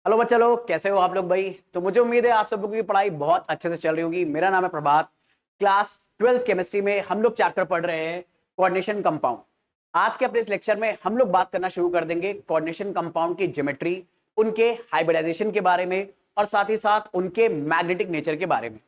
Hello बच्चा लोग, कैसे हो आप लोग भाई। तो मुझे उम्मीद है आप सब लोगों की पढ़ाई बहुत अच्छे से चल रही होगी। मेरा नाम है प्रभात। क्लास 12th केमिस्ट्री में हम लोग चैप्टर पढ़ रहे हैं कोऑर्डिनेशन कंपाउंड। आज के अपने इस लेक्चर में हम लोग बात करना शुरू कर देंगे कोऑर्डिनेशन कंपाउंड की ज्योमेट्री, उनके हाइब्रिडाइजेशन के बारे में और साथ ही साथ उनके मैग्नेटिक नेचर के बारे में।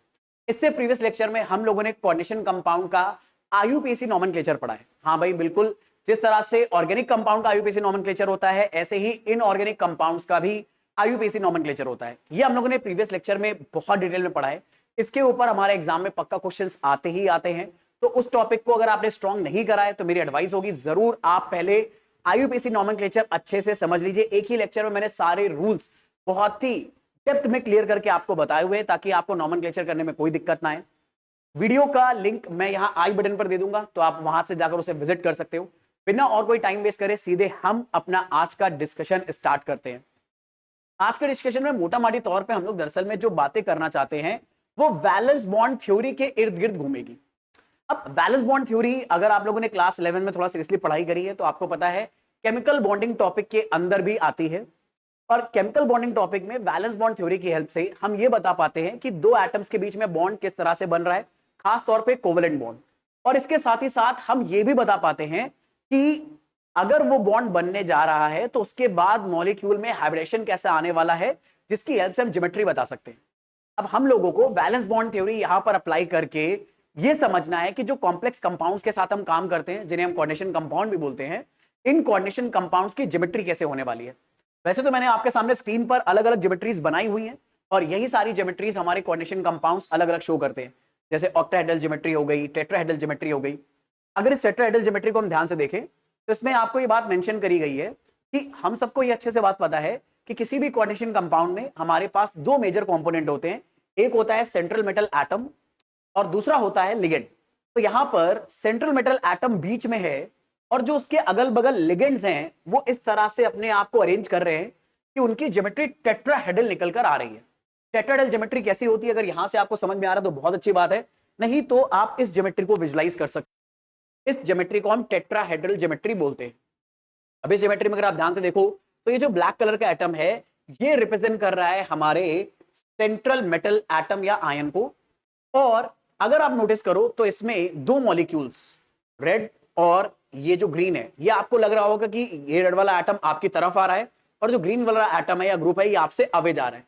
इससे प्रीवियस लेक्चर में हम लोगों ने कोऑर्डिनेशन कंपाउंड का आईयूपीएसी नोमेनक्लेचर पढ़ा है। हाँ भाई बिल्कुल, जिस तरह से ऑर्गेनिक कंपाउंड का आईयूपीएसी नोमेनक्लेचर होता है, ऐसे ही इनऑर्गेनिक कंपाउंड्स का भी आईयूपीएसी नोमेनक्लेचर होता है। ये हम लोगों ने प्रीवियस लेक्चर में बहुत डिटेल में पढ़ा है। इसके ऊपर हमारे एग्जाम में पक्का क्वेश्चंस आते ही आते हैं। तो उस टॉपिक को अगर आपने स्ट्रांग नहीं करा है तो मेरी एडवाइस होगी, जरूर आप पहले आईयूपीएसी नोमेनक्लेचर अच्छे से समझ लीजिए। एक ही लेक्चर में मैंने सारे रूल्स बहुत ही डेप्थ में क्लियर करके आपको बताए हुए हैं, ताकि आपको नोमेनक्लेचर करने में कोई दिक्कत ना आए। वीडियो का लिंक मैं यहां आई बटन पर दे दूंगा, तो आप वहां से जाकर उसे विजिट कर सकते हो। बिना और कोई टाइम वेस्ट करे सीधे हम अपना आज का डिस्कशन स्टार्ट करते हैं। आज के डिस्कशन में मोटा मोटी तौर पे हम लोग दरअसल में जो बातें करना चाहते हैं वो वैलेंस बॉन्ड थ्योरी के इर्द गिर्द घूमेगी। अब वैलेंस बॉन्ड थ्योरी अगर आप लोगों ने क्लास 11 में थोड़ा सीरियसली पढ़ाई करी है तो आपको पता है केमिकल बॉन्डिंग टॉपिक के अंदर भी आती है। और केमिकल बॉन्डिंग टॉपिक में वैलेंस बॉन्ड थ्योरी की हेल्प से हम ये बता पाते हैं कि दो एटम्स के बीच में बॉन्ड किस तरह से बन रहा है, खास तौर पे कोवेलेंट बॉन्ड। और इसके साथ ही साथ हम ये भी बता पाते हैं कि अगर वो बॉन्ड बनने जा रहा है तो उसके बाद मॉलिक्यूल में हाइब्रिडेशन कैसे आने वाला है, जिसकी हेल्प से हम ज्योमेट्री बता सकते हैं। अब हम लोगों को वैलेंस बॉन्ड थ्योरी यहां पर अप्लाई करके ये समझना है कि जो कॉम्प्लेक्स कंपाउंड्स के साथ हम काम करते हैं, जिन्हें हम कोऑर्डिनेशन कंपाउंड भी बोलते हैं, इन कोऑर्डिनेशन कंपाउंड्स की ज्योमेट्री कैसे होने वाली है। वैसे तो मैंने आपके सामने स्क्रीन पर अलग अलग ज्योमेट्रीज बनाई हुई हैं और यही सारी ज्योमेट्रीज हमारे कोऑर्डिनेशन कंपाउंड्स अलग अलग शो करते हैं। जैसे ऑक्टाहेड्रल ज्योमेट्री हो गई, टेट्राहेड्रल ज्योमेट्री हो गई। अगर इस टेट्राहेड्रल ज्योमेट्री को हम ध्यान से देखें तो इसमें आपको ये बात मेंशन करी गई है कि हम सबको ये अच्छे से बात पता है कि किसी भी कोऑर्डिनेशन कंपाउंड में हमारे पास दो मेजर कंपोनेंट होते हैं। एक होता है सेंट्रल मेटल एटम और दूसरा होता है लिगेंड। तो यहां पर सेंट्रल मेटल एटम बीच में है और जो उसके अगल बगल लिगेंड्स हैं वो इस तरह से अपने आप को अरेंज कर रहे हैं कि उनकी ज्योमेट्री टेट्राहेड्रल निकल कर आ रही है। टेट्राहेड्रल ज्योमेट्री कैसी होती है, अगर यहां से आपको समझ में आ रहा है तो बहुत अच्छी बात है, नहीं तो आप इस ज्योमेट्री को विजुलाइज कर सकते हैं। इस ज्योमेट्री को हम टेट्राहेड्रल ज्योमेट्री बोलते हैं। अब इस ज्योमेट्री में अगर आप ध्यान से देखो तो ये जो ब्लैक कलर का एटम है ये रिप्रेजेंट कर रहा है हमारे सेंट्रल मेटल एटम या आयन को। और अगर आप नोटिस करो तो इसमें दो मॉलिक्यूल्स, रेड और ये जो ग्रीन है, ये आपको लग रहा होगा कि ये रेड वाला एटम आपकी तरफ आ रहा है और जो ग्रीन वाला एटम है या ग्रुप है ये आपसे अवे जा रहा है।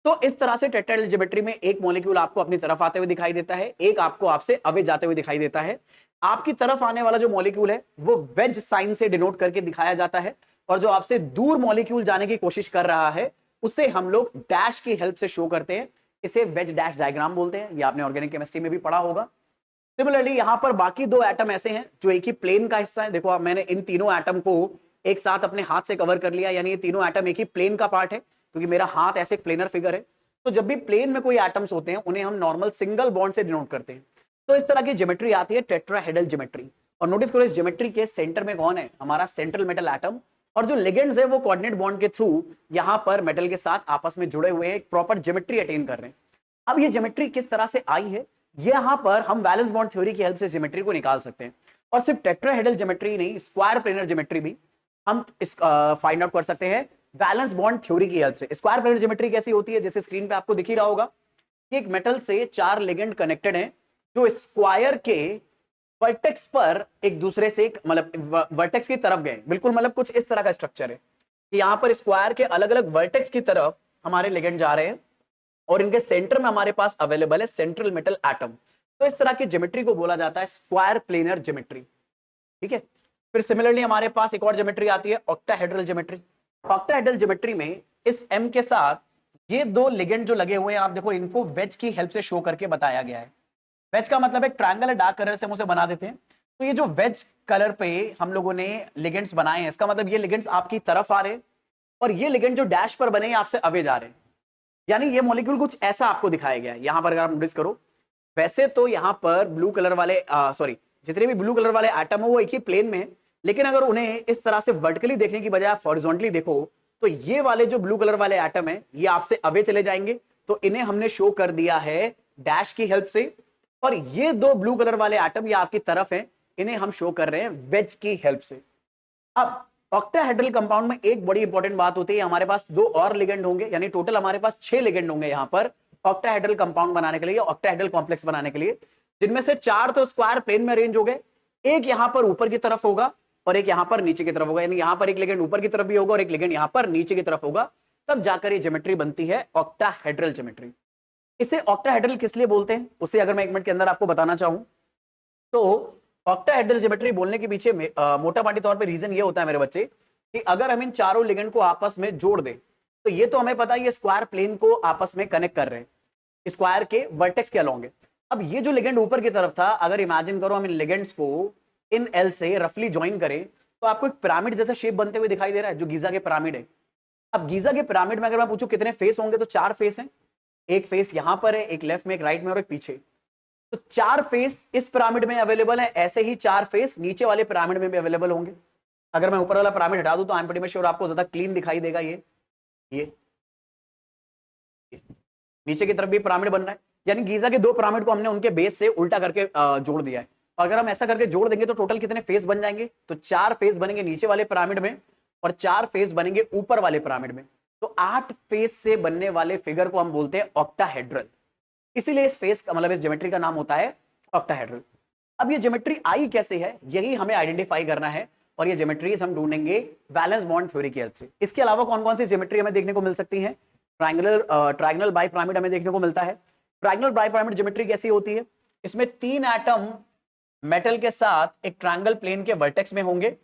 तो इस तरह से टेट्राहेड्रल ज्योमेट्री में एक मॉलिक्यूल आपको अपनी तरफ आते हुए दिखाई देता है, एक आपको आपसे अवे जाते हुए दिखाई देता है। आपकी तरफ आने वाला जो मॉलिक्यूल है वो वेज साइन से डिनोट करके दिखाया जाता है और जो आपसे दूर मॉलिक्यूल जाने की कोशिश कर रहा है उसे हम लोग डैश की हेल्प से शो करते हैं। इसे वेज डैश डायग्राम बोलते हैं। ये आपने ऑर्गेनिक केमिस्ट्री में भी पढ़ा होगा। सिमिलरली यहां पर बाकी दो एटम ऐसे हैं जो एक ही प्लेन का हिस्सा है। देखो मैंने इन तीनों एटम को एक साथ अपने हाथ से कवर कर लिया, यानी ये तीनों एटम एक ही प्लेन का पार्ट है, क्योंकि मेरा हाथ ऐसे एक प्लेनर फिगर है। तो जब भी प्लेन में कोई एटम्स होते हैं उन्हें हम नॉर्मल सिंगल बॉन्ड से डिनोट करते हैं। तो इस तरह की ज्योमेट्री आती है टेट्राहेड्रल ज्योमेट्री। और नोटिस करो इस ज्योमेट्री के सेंटर में कौन है, हमारा सेंट्रल मेटल एटम। और जो लिगेंड्स है वो कोऑर्डिनेट बॉन्ड के थ्रू यहां पर मेटल के साथ आपस में जुड़े हुए हैं, एक प्रॉपर ज्योमेट्री अटेन कर रहे हैं। अब ये ज्योमेट्री किस तरह से आई है, यहां पर हम वैलेंस बॉन्ड थ्योरी की हेल्प से ज्योमेट्री को निकाल सकते हैं। और सिर्फ टेट्राहेड्रल ज्योमेट्री नहीं, स्क्वायर प्लेनर ज्योमेट्री भी हम इस फाइंड आउट कर सकते हैं वैलेंस बॉन्ड थ्योरी की हेल्प से। स्क्वायर प्लेनर ज्योमेट्री कैसी होती है, जैसे स्क्रीन पे आपको दिख ही रहा होगा कि एक मेटल से चार लिगेंड कनेक्टेड हैं जो स्क्वायर के वर्टेक्स पर एक दूसरे से मतलब वर्टेक्स की तरफ गए। बिल्कुल मतलब कुछ इस तरह का स्ट्रक्चर है कि यहां पर स्क्वायर के अलग अलग वर्टेक्स की तरफ हमारे लिगेंड जा रहे हैं और इनके सेंटर में हमारे पास अवेलेबल है सेंट्रल मेटल एटम। तो इस तरह की ज्योमेट्री को बोला जाता है स्क्वायर प्लेनर ज्योमेट्री। ठीक है, फिर सिमिलरली हमारे पास एक और ज्योमेट्री आती है ऑक्टाहेड्रल ज्योमेट्री। ऑक्टाहेड्रल ज्योमेट्री में इस एम के साथ ये दो लिगेंड जो लगे हुए हैं, आप देखो इनको वेज की हेल्प से शो करके बताया गया है। वेज का मतलब एक ट्रायंगल है, डार्क कलर से हम उसे बना देते हैं। तो ये जो वेज कलर पे हम लोगों ने लिगेंड्स बनाए हैं, इसका मतलब ये लिगेंड्स आपकी तरफ आ रहे हैं और ये लिगेंड जो डैश पर बने आपसे अवे जा रहे हैं। यानी ये मॉलिक्यूल कुछ ऐसा आपको दिखाया गया है। यहां पर अगर आप नोटिस करो, वैसे तो यहां पर ब्लू कलर वाले जितने भी ब्लू कलर वाले एटम है वो एक ही प्लेन में है, लेकिन अगर उन्हें इस तरह से वर्टिकली देखने की बजाय आप हॉरिजॉन्टली देखो तो ये वाले जो ब्लू कलर वाले एटम है ये आपसे अवे चले जाएंगे। तो इन्हें हमने शो कर दिया है डैश की हेल्प से। और ये दो ब्लू कलर वाले एटम ये आपकी तरफ है, इन्हें हम शो कर रहे हैं वेज की हेल्प से। अब ऑक्टाहेड्रल कंपाउंड में एक बड़ी इंपॉर्टेंट बात होती है, हमारे पास 2 और लिगेंड होंगे, यानी टोटल हमारे पास 6 लिगेंड होंगे यहां पर ऑक्टाहेड्रल कंपाउंड बनाने के लिए, ऑक्टाहेड्रल कॉम्प्लेक्स बनाने के लिए, जिनमें से 4 तो स्क्वायर प्लेन में अरेंज हो गए, एक यहां पर ऊपर की तरफ होगा और एक यहां पर नीचे की तरफ होगा, यानी यहां पर एक लिगेंड ऊपर की तरफ भी होगा और एक लिगेंड यहां पर नीचे की तरफ होगा, तब जाकर ये ज्योमेट्री बनती है ऑक्टाहेड्रल ज्योमेट्री। इसे ऑक्टाहेड्रल किस लिए बोलते हैं, उसे अगर मैं 1 मिनट के अंदर आपको बताना चाहूं तो ऑक्टाहेड्रल ज्योमेट्री बोलने के पीछे मोटा मोटी तौर पे रीजन ये होता है मेरे बच्चे कि अगर हम इन चारों लिगेंड को आपस में जोड़ दें तो ये तो हमें पता है ये स्क्वायर प्लेन को आपस में कनेक्ट कर रहे हैं स्क्वायर के वर्टेक्स के अलोंग। अब ये जो लिगेंड ऊपर की तरफ था, अगर इमेजिन करो हम इन लिगेंड्स को इन एल से रफली ज्वाइन करें तो आपको एक पिरामिड जैसा शेप बनते हुए दिखाई दे रहा है, जो गीजा के पिरामिड है। अब गीजा के पिरामिड में अगर मैं पूछूं कितने फेस होंगे तो 4 फेस हैं, एक फेस यहां पर है, एक लेफ्ट में, एक राइट में और एक पीछे। तो 4 फेस इस पिरामिड में अवेलेबल है, ऐसे ही 4 फेस नीचे वाले पिरामिड में भी अवेलेबल होंगे। अगर मैं ऊपर वाला पिरामिड हटा दूं तो आई एम प्रीटी श्योर आपको ज्यादा क्लीन दिखाई देगा। ये नीचे की तरफ भी पिरामिड बन रहा है, यानी गीजा के 2 पिरामिड को हमने उनके बेस से उल्टा करके जोड़ दिया है। अगर हम ऐसा करके जोड़ देंगे तो टोटल कितने फेस बन जाएंगे, तो 4 फेस बनेंगे नीचे वाले पिरामिड में और 4 फेस बनेंगे ऊपर वाले पिरामिड में। तो 8 फेस से बनने वाले फिगर को हम बोलते हैं ऑक्टाहेड्रल, इसीलिए इस फेस का मतलब इस ज्योमेट्री का नाम होता है ऑक्टाहेड्रल। अब ये ज्योमेट्री आई कैसे है, यही हमें आइडेंटिफाई करना है और ये ज्योमेट्रीज हम ढूंढेंगे वैलेंस बॉन्ड थ्योरी की हेल्प से। इसके अलावा कौन कौन सी ज्योमेट्री हमें देखने को मिल सकती है, ट्रायंगुलर बाइपिरामिड हमें देखने को मिलता है। ट्रायंगुलर बाइपिरामिड ज्योमेट्री कैसी होती है, इसमें 3 एटम मेटल के साथ एक ट्रायंगल प्लेन के वर्टेक्स में होंगे,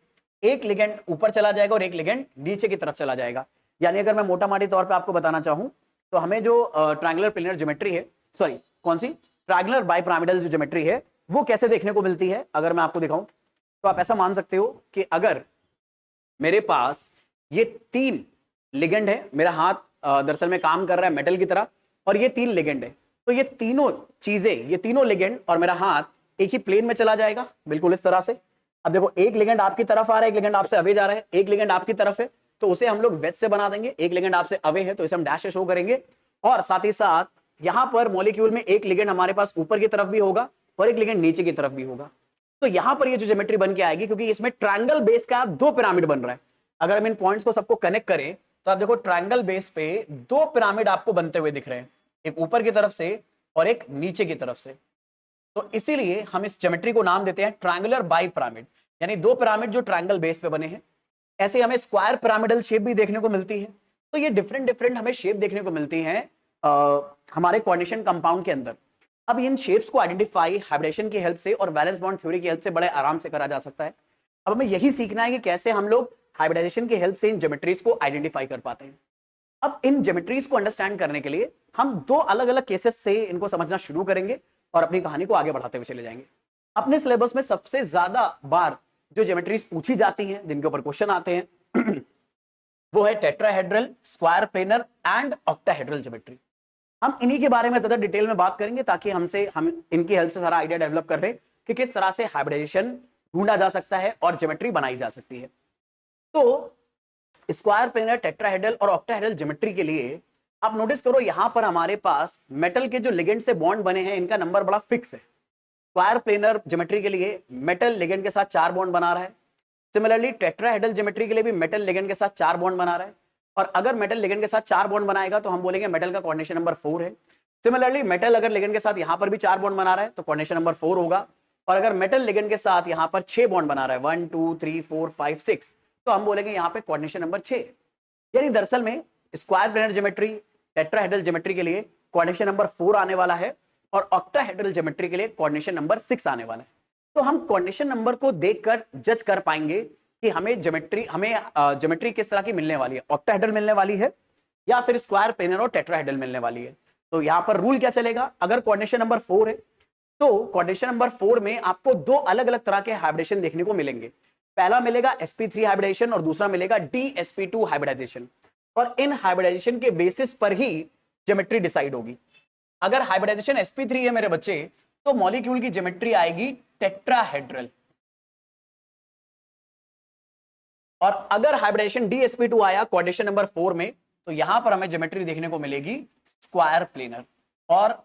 एक लिगेंड ऊपर चला जाएगा और एक लिगेंड नीचे की तरफ चला जाएगा। यानी अगर मैं मोटा मोटी तौर पे आपको बताना चाहूं तो हमें जो ट्रायंगुलर प्लेनर ज्योमेट्री है, सॉरी कौन सी, ट्रायंगुलर बाइपिरामिडल जो ज्योमेट्री है वो कैसे देखने को मिलती है, अगर मैं आपको दिखाऊं तो आप ऐसा मान सकते हो कि अगर मेरे पास ये 3 लिगेंड है, मेरा हाथ दरअसल में काम कर रहा है मेटल की तरह और ये 3 लिगेंड है, तो ये तीनों चीजें, ये तीनों लिगेंड और मेरा हाथ एक ही प्लेन में चला जाएगा, बिल्कुल इस तरह से। अब देखो एक लिगेंड आपकी तरफ आ रहा है, एक लिगेंड आपसे अवे जा रहा है, एक लिगेंड आपकी तरफ है तो उसे हम लोग वेज से बना देंगे, एक लिगेंड आपसे अवे है तो इसे हम डैश से शो करेंगे, और साथ ही साथ यहां पर मॉलिक्यूल में एक लिगेंड हमारे पास ऊपर की तरफ भी होगा और एक लिगेंड नीचे की तरफ भी होगा। तो यहां पर ये जो ज्योमेट्री बन के आएगी, क्योंकि इसमें ट्रायंगल बेस का 2 पिरामिड बन रहा है, अगर हम इन पॉइंट्स को सबको कनेक्ट करें तो आप देखो ट्रायंगल बेस पे 2 पिरामिड आपको बनते हुए दिख रहे हैं, एक ऊपर की तरफ से और एक नीचे की तरफ से। तो इसीलिए हम इस ज्योमेट्री को नाम देते हैं ट्रायंगुलर बाइपिरामिड, यानी 2 पिरामिड जो ट्रायंगल बेस पे बने हैं। ऐसे हमें स्क्वायर पिरामिडल शेप भी देखने को मिलती है। तो ये डिफरेंट हमें शेप देखने को मिलती हैं हमारे कोऑर्डिनेशन कंपाउंड के अंदर। अब इन शेप्स को आइडेंटिफाई हाइब्रिडेशन की हेल्प से और वैलेंस बॉन्ड थ्योरी की हेल्प से बड़े आराम से करा जा सकता है। अब हमें यही सीखना है कि कैसे हम लोग हाइब्रिडाइजेशन की हेल्प से इन ज्योमेट्रीज को आइडेंटिफाई कर पाते हैं। अब इन ज्योमेट्रीज को अंडरस्टैंड करने के लिए हम 2 अलग अलग केसेस से इनको समझना शुरू करेंगे और अपनी कहानी को आगे बढ़ाते हुए चले जाएंगे। अपने सिलेबस में सबसे ज्यादा बार जो ज्योमेट्रीज पूछी जाती हैं, जिनके ऊपर क्वेश्चन आते हैं वो है tetrahedral, square planar and octahedral geometry. हम इन्हीं के बारे में ज्यादा डिटेल में बात करेंगे ताकि हम इनकी हेल्प से सारा आइडिया डेवलप कर रहे हैं कि किस तरह से हाइब्रिडाइजेशन ढूंढा जा सकता है और ज्योमेट्री बनाई जा सकती है। तो स्क्वायर प्लेनर, टेट्राहेड्रल और ऑक्टाहेड्रल ज्योमेट्री के लिए आप नोटिस करो यहां पर हमारे पास मेटल के जो लिगेंड से बॉन्ड बने हैं इनका नंबर बड़ा फिक्स है। स्क्वायर प्लेनर ज्योमेट्री के लिए मेटल लिगेंड के साथ 4 बॉन्ड बना रहा है। सिमिलरली टेट्राहेड्रल ज्योमेट्री के लिए भी मेटल लिगेंड के साथ 4 बॉन्ड बना रहा है, और अगर मेटल लिगेंड के साथ 4 बॉन्ड बनाएगा तो हम बोलेंगे मेटल का कोऑर्डिनेशन नंबर 4 है। सिमिलरली मेटल अगर लिगेंड के साथ यहां पर भी 4 बॉन्ड बना रहा है तो कोऑर्डिनेशन नंबर 4 होगा, और अगर मेटल लिगेंड के साथ यहां पर 6 बॉन्ड बना रहा है 1 2 3 4 5 6 तो हम बोलेंगे यहां पे कोऑर्डिनेशन नंबर 6। यानी दरअसल में square planar geometry, tetrahedral geometry के लिए कोऑर्डिनेशन नंबर 4 आने वाला है और ऑक्टाहेड्रल ज्योमेट्री के लिए कोऑर्डिनेशन नंबर 6 आने वाला है। तो हम कोऑर्डिनेशन नंबर को देखकर जज कर पाएंगे कि हमें ज्योमेट्री किस तरह की मिलने वाली है, ऑक्टाहेड्रल मिलने वाली है या फिर स्क्वायर प्लेनर और टेट्राहेड्रल मिलने वाली है। तो यहां पर रूल क्या चलेगा, अगर कोऑर्डिनेशन नंबर 4 है तो कोऑर्डिनेशन नंबर 4 में आपको 2 अलग अलग तरह के हाइब्रिडेशन देखने को मिलेंगे। पहला मिलेगा sp3 हाइब्रिडेशन और दूसरा मिलेगा dsp2 हाइब्रिडाइजेशन, और इन हाइब्रिडाइजेशन के बेसिस पर ही ज्योमेट्री डिसाइड होगी। अगर हाइब्रिडाइजेशन sp3 है मेरे बच्चे तो मॉलिक्यूल की ज्योमेट्री आएगी टेट्राहेड्रल, और अगर हाइब्रिडेशन dsp2 आया कोऑर्डिनेशन नंबर 4 में तो यहां पर हमें ज्योमेट्री देखने को मिलेगी स्क्वायर प्लेनर। और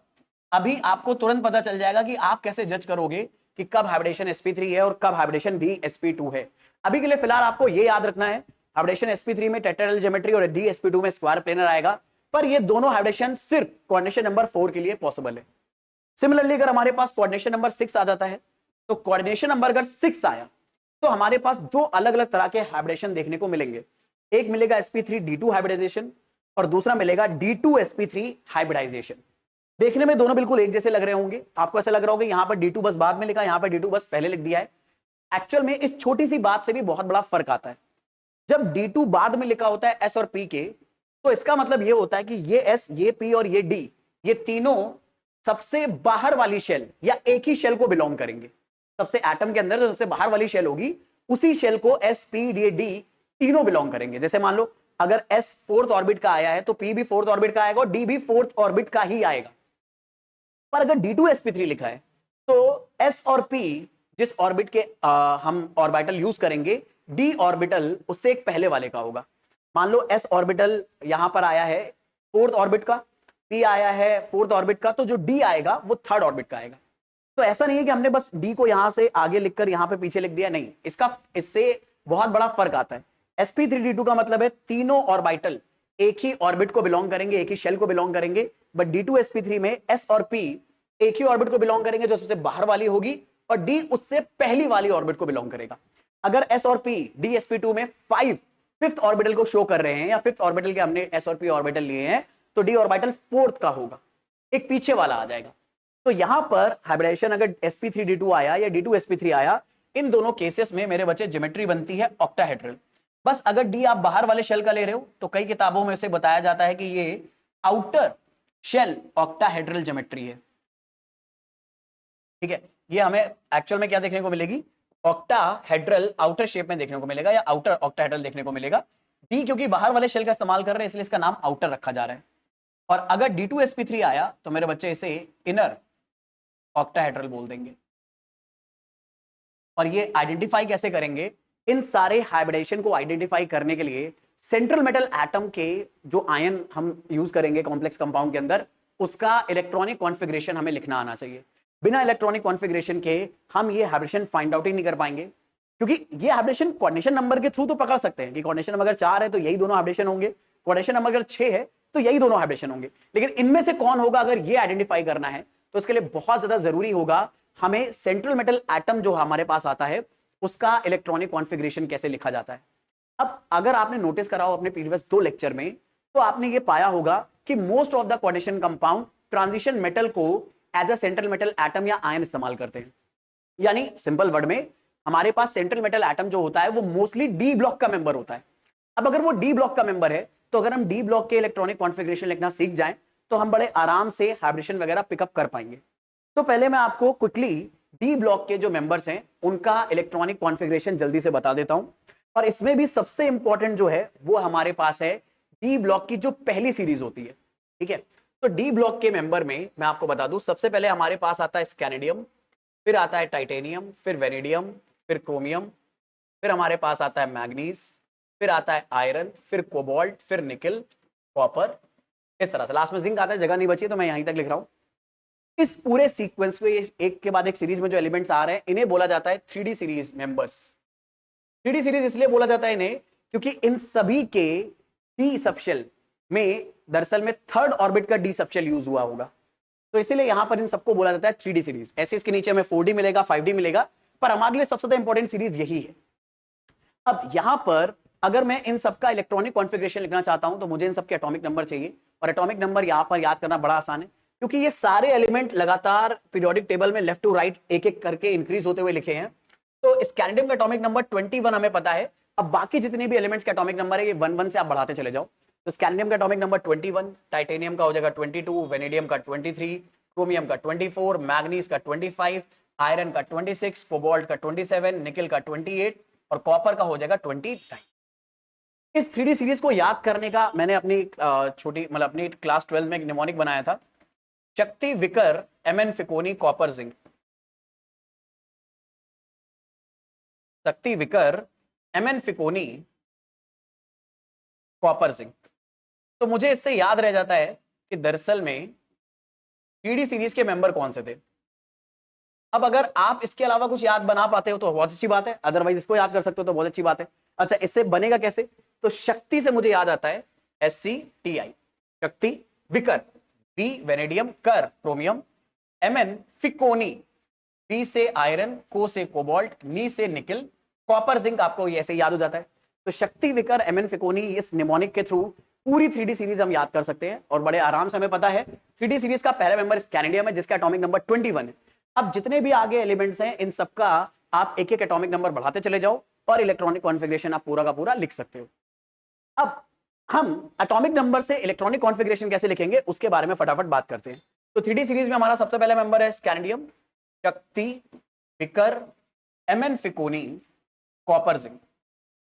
अभी आपको तुरंत पता चल जाएगा कि आप कैसे जज करोगे कि कब हाइब्रिडेशन sp3 है और कब हाइब्रिडेशन dsp2 है। अभी के लिए फिलहाल आपको ये याद रखना है, हाइब्रिडेशन sp3 में टेट्राहेड्रल ज्योमेट्री और dsp2 में स्क्वायर प्लेनर आएगा, पर ये दोनों हाइब्रिडेशन सिर्फ कोऑर्डिनेशन नंबर 4 के लिए पॉसिबल है। सिमिलरली अगर हमारे पास कोऑर्डिनेशन नंबर 6 आ जाता है, तो कोऑर्डिनेशन नंबर अगर 6 आया तो हमारे पास दो अलग अलग तरह के हाइब्रिडेशन देखने को मिलेंगे। एक मिलेगा sp3d2 हाइब्रिडाइजेशन और दूसरा मिलेगा d2sp3 हाइब्रिडाइजेशन। देखने में दोनों बिल्कुल एक जैसे लग रहे होंगे, आपको ऐसा लग रहा होगा यहां पर d2 बस बाद में लिखा, यहां पर d2 बस पहले लिख दिया है। एक्चुअल में इस छोटी सी बात से भी बहुत बड़ा फर्क आता है। जब d2 बाद में लिखा होता है s और p के, तो इसका मतलब यह होता है कि ये s, ये p और ये d, ये तीनों सबसे बाहर वाली शेल या एक ही शेल को बिलोंग करेंगे। सबसे एटम के अंदर जो सबसे बाहर वाली शेल होगी, उसी शेल को s, p, d तीनों बिलोंग करेंगे। जैसे मान लो अगर s फोर्थ ऑर्बिट का आया है तो p भी फोर्थ ऑर्बिट का आएगा और d भी फोर्थ ऑर्बिट का ही आएगा। पर अगर d2sp3 लिखा है तो s और p जिस ऑर्बिट के हम ऑर्बिटल यूज करेंगे, d ऑर्बिटल उससे एक पहले वाले का होगा। मान लो s ऑर्बिटल यहां पर आया है फोर्थ ऑर्बिट का, p आया है फोर्थ ऑर्बिट का, तो जो d आएगा वो थर्ड ऑर्बिट का आएगा। तो ऐसा नहीं है कि हमने बस d को यहां से आगे लिखकर यहां पे पीछे लिख दिया, नहीं, इससे बहुत बड़ा फर्क आता है। sp3d2 का मतलब है तीनों ऑर्बिटल एक ही ऑर्बिट को बिलोंग करेंगे, एक ही शेल को बिलोंग करेंगे। बट d2sp3 में s और p एक ही ऑर्बिट को बिलोंग करेंगे जो सबसे बाहर वाली होगी, और d उससे पहली वाली ऑर्बिट को बिलोंग करेगा। अगर s और p dsp2 में फिफ्थ ऑर्बिटल को शो कर रहे हैं या फिफ्थ ऑर्बिटल के हमने s और p ऑर्बिटल लिए हैं, तो d ऑर्बिटल फोर्थ का होगा, एक पीछे वाला आ जाएगा। तो यहां पर हाइब्रिडेशन अगर sp3d2 आया या d2sp3 आया, इन दोनों केसेस में मेरे बच्चे ज्योमेट्री बनती है ऑक्टाहेड्रल। बस अगर d आप बाहर वाले शेल का ले रहे हो तो कई किताबों में से बताया जाता है कि ये आउटर शेल ऑक्टाहेड्रल ज्योमेट्री है। ठीक है, ये हमें एक्चुअल में क्या देखने को मिलेगी, ऑक्टाहेड्रल आउटर शेप में देखने को मिलेगा या आउटर ऑक्टाहेड्रल देखने को मिलेगा। d क्योंकि बाहर वाले शेल का इस्तेमाल कर रहे हैं इसलिए इसका नाम आउटर रखा जा रहा है। और अगर d2sp3 आया तो मेरे बच्चे इसे इनर ऑक्टाहेड्रल बोल देंगे। और ये आइडेंटिफाई कैसे करेंगे, इन सारे हाइब्रिडेशन को आइडेंटिफाई करने के लिए सेंट्रल मेटल एटम के जो आयन हम यूज करेंगे कॉम्प्लेक्स कंपाउंड के अंदर, उसका इलेक्ट्रॉनिक कॉन्फ़िगरेशन हमें लिखना आना चाहिए। बिना इलेक्ट्रॉनिक कॉन्फ़िगरेशन के हम ये हाइब्रिडेशन फाइंड आउट ही नहीं कर पाएंगे, क्योंकि ये हाइब्रिडेशन कोऑर्डिनेशन नंबर के थ्रू तो पकड़ सकते हैं कि कोऑर्डिनेशन नंबर अगर 4 है तो यही दोनों हाइब्रिडेशन होंगे, कोऑर्डिनेशन नंबर अगर 6 है तो यही दोनों हाइब्रिडेशन होंगे। लेकिन इनमें से कौन होगा, अगर ये आइडेंटिफाई करना है तो इसके लिए बहुत ज्यादा जरूरी होगा हमें सेंट्रल मेटल एटम जो हमारे पास आता है उसका इलेक्ट्रॉनिक कॉन्फ़िगरेशन कैसे लिखा जाता है। अब अगर आपने नोटिस करा हो अपने प्रीवियस 2 लेक्चर में, तो आपने ये पाया होगा कि most of the coordination compound transition metal को as a central metal atom या आयन इस्तेमाल करते हैं। यानी सिंपल वर्ड में हमारे पास सेंट्रल मेटल एटम जो होता है वो मोस्टली डी ब्लॉक का मेंबर होता है। अब अगर वो डी ब्लॉक का मेंबर है तो अगर हम डी ब्लॉक के इलेक्ट्रॉनिक कॉन्फ़िगरेशन लिखना सीख जाएं तो हम बड़े आराम से हाइब्रिडेशन वगैरह पिकअप कर पाएंगे। तो पहले मैं आपको क्विकली डी ब्लॉक के जो मेंबर्स हैं उनका इलेक्ट्रॉनिक कॉन्फ़िगरेशन जल्दी से बता देता हूं। और इसमें भी सबसे इंपॉर्टेंट जो है वो हमारे पास है डी ब्लॉक की जो पहली सीरीज होती है। ठीक है, तो डी ब्लॉक के मेंबर में मैं आपको बता दूं, सबसे पहले हमारे पास आता है स्कैनेडियम, फिर आता है टाइटेनियम, फिर वेनेडियम, फिर क्रोमियम, फिर हमारे पास आता है मैग्नीज, फिर आता है आयरन, फिर कोबाल्ट, फिर निकल, कॉपर, इस तरह से लास्ट में जिंक आता है। जगह नहीं बची तो मैं यहीं तक लिख रहा हूं। इस पूरे सीक्वेंस में एक के बाद एक सीरीज में जो एलिमेंट्स आ रहे हैं इन्हें बोला जाता है 3D series members. 3D series इसलिए बोला जाता है इन्हें क्योंकि इन सभी के डी सबशेल में दरअसल में थर्ड ऑर्बिट का डी सबशेल यूज हुआ होगा, तो इसीलिए यहां पर इन सबको बोला जाता है 3D सीरीज। ऐसे इसके नीचे हमें 4D मिलेगा, 5D मिलेगा, पर हमारे लिए सबसे ज्यादा इंपॉर्टेंट सीरीज यही है। अब यहां पर अगर मैं इन सबका इलेक्ट्रॉनिक कॉन्फ़िगरेशन लिखना चाहता हूं तो मुझे इन सबके एटॉमिक नंबर चाहिए, और एटॉमिक नंबर यहां पर याद करना बड़ा आसान है क्योंकि ये सारे एलिमेंट लगातार पीरियोडिक टेबल में लेफ्ट टू राइट एक एक करके इंक्रीज होते हुए लिखे हैं। तो स्कैंडियम का एटॉमिक नंबर 21 हमें पता है। अब बाकी जितने भी एलिमेंट्स के एटॉमिक नंबर है ये 1 1 से आप बढ़ाते चले जाओ। तो स्कैंडियम का एटॉमिक नंबर 21, टाइटेनियम का हो जाएगा 22, वेनेडियम का 23, क्रोमियम का 24, मैग्नीज का 25, आयरन का 26, कोबाल्ट का 27, निकल का 28 और कॉपर का हो जाएगा 29। इस 3D सीरीज को याद करने का मैंने अपनी छोटी मतलब अपनी क्लास 12 में एक निमोनिक बनाया था, शक्ति विकर एमएन फिकोनी कॉपर जिंक। शक्ति विकर एमएन फिकोनी कॉपर जिंक। तो मुझे इससे याद रह जाता है कि दरअसल में 3D सीरीज के मेंबर कौन से थे। अब अगर आप इसके अलावा कुछ याद बना पाते हो तो बहुत अच्छी बात है, अदरवाइज इसको याद कर सकते हो तो बहुत अच्छी बात है। अच्छा, इससे बनेगा कैसे? तो शक्ति से मुझे याद आता है SCTI, शक्ति विकर, V वेनेडियम, कर क्रोमियम, Mn फिकोनी, P से आयरन, को से कोबाल्ट, नी से निकल, कॉपर जिंक, आपको ये ऐसे याद हो जाता है। तो शक्ति विकर Mn फिकोनी, इस निमोनिक के थ्रू पूरी 3D सीरीज हम याद कर सकते हैं और बड़े आराम से हमें पता है 3D सीरीज का पहला मेंबर स्कैंडियम है जिसका एटॉमिक नंबर 21 है। अब जितने भी आगे एलिमेंट्स हैं इन सबका आप एक एक एटॉमिक नंबर बढ़ाते चले जाओ और इलेक्ट्रॉनिक कॉन्फ़िगरेशन आप पूरा का पूरा लिख सकते हो। अब हम एटॉमिक नंबर से इलेक्ट्रॉनिक कॉन्फ़िगरेशन कैसे लिखेंगे उसके बारे में फटाफट बात करते हैं। तो 3D सीरीज में हमारा सबसे पहला मेंबर है स्कैंडियम, शक्ति, विकर, Mn फिकोनी, कॉपर जिंक।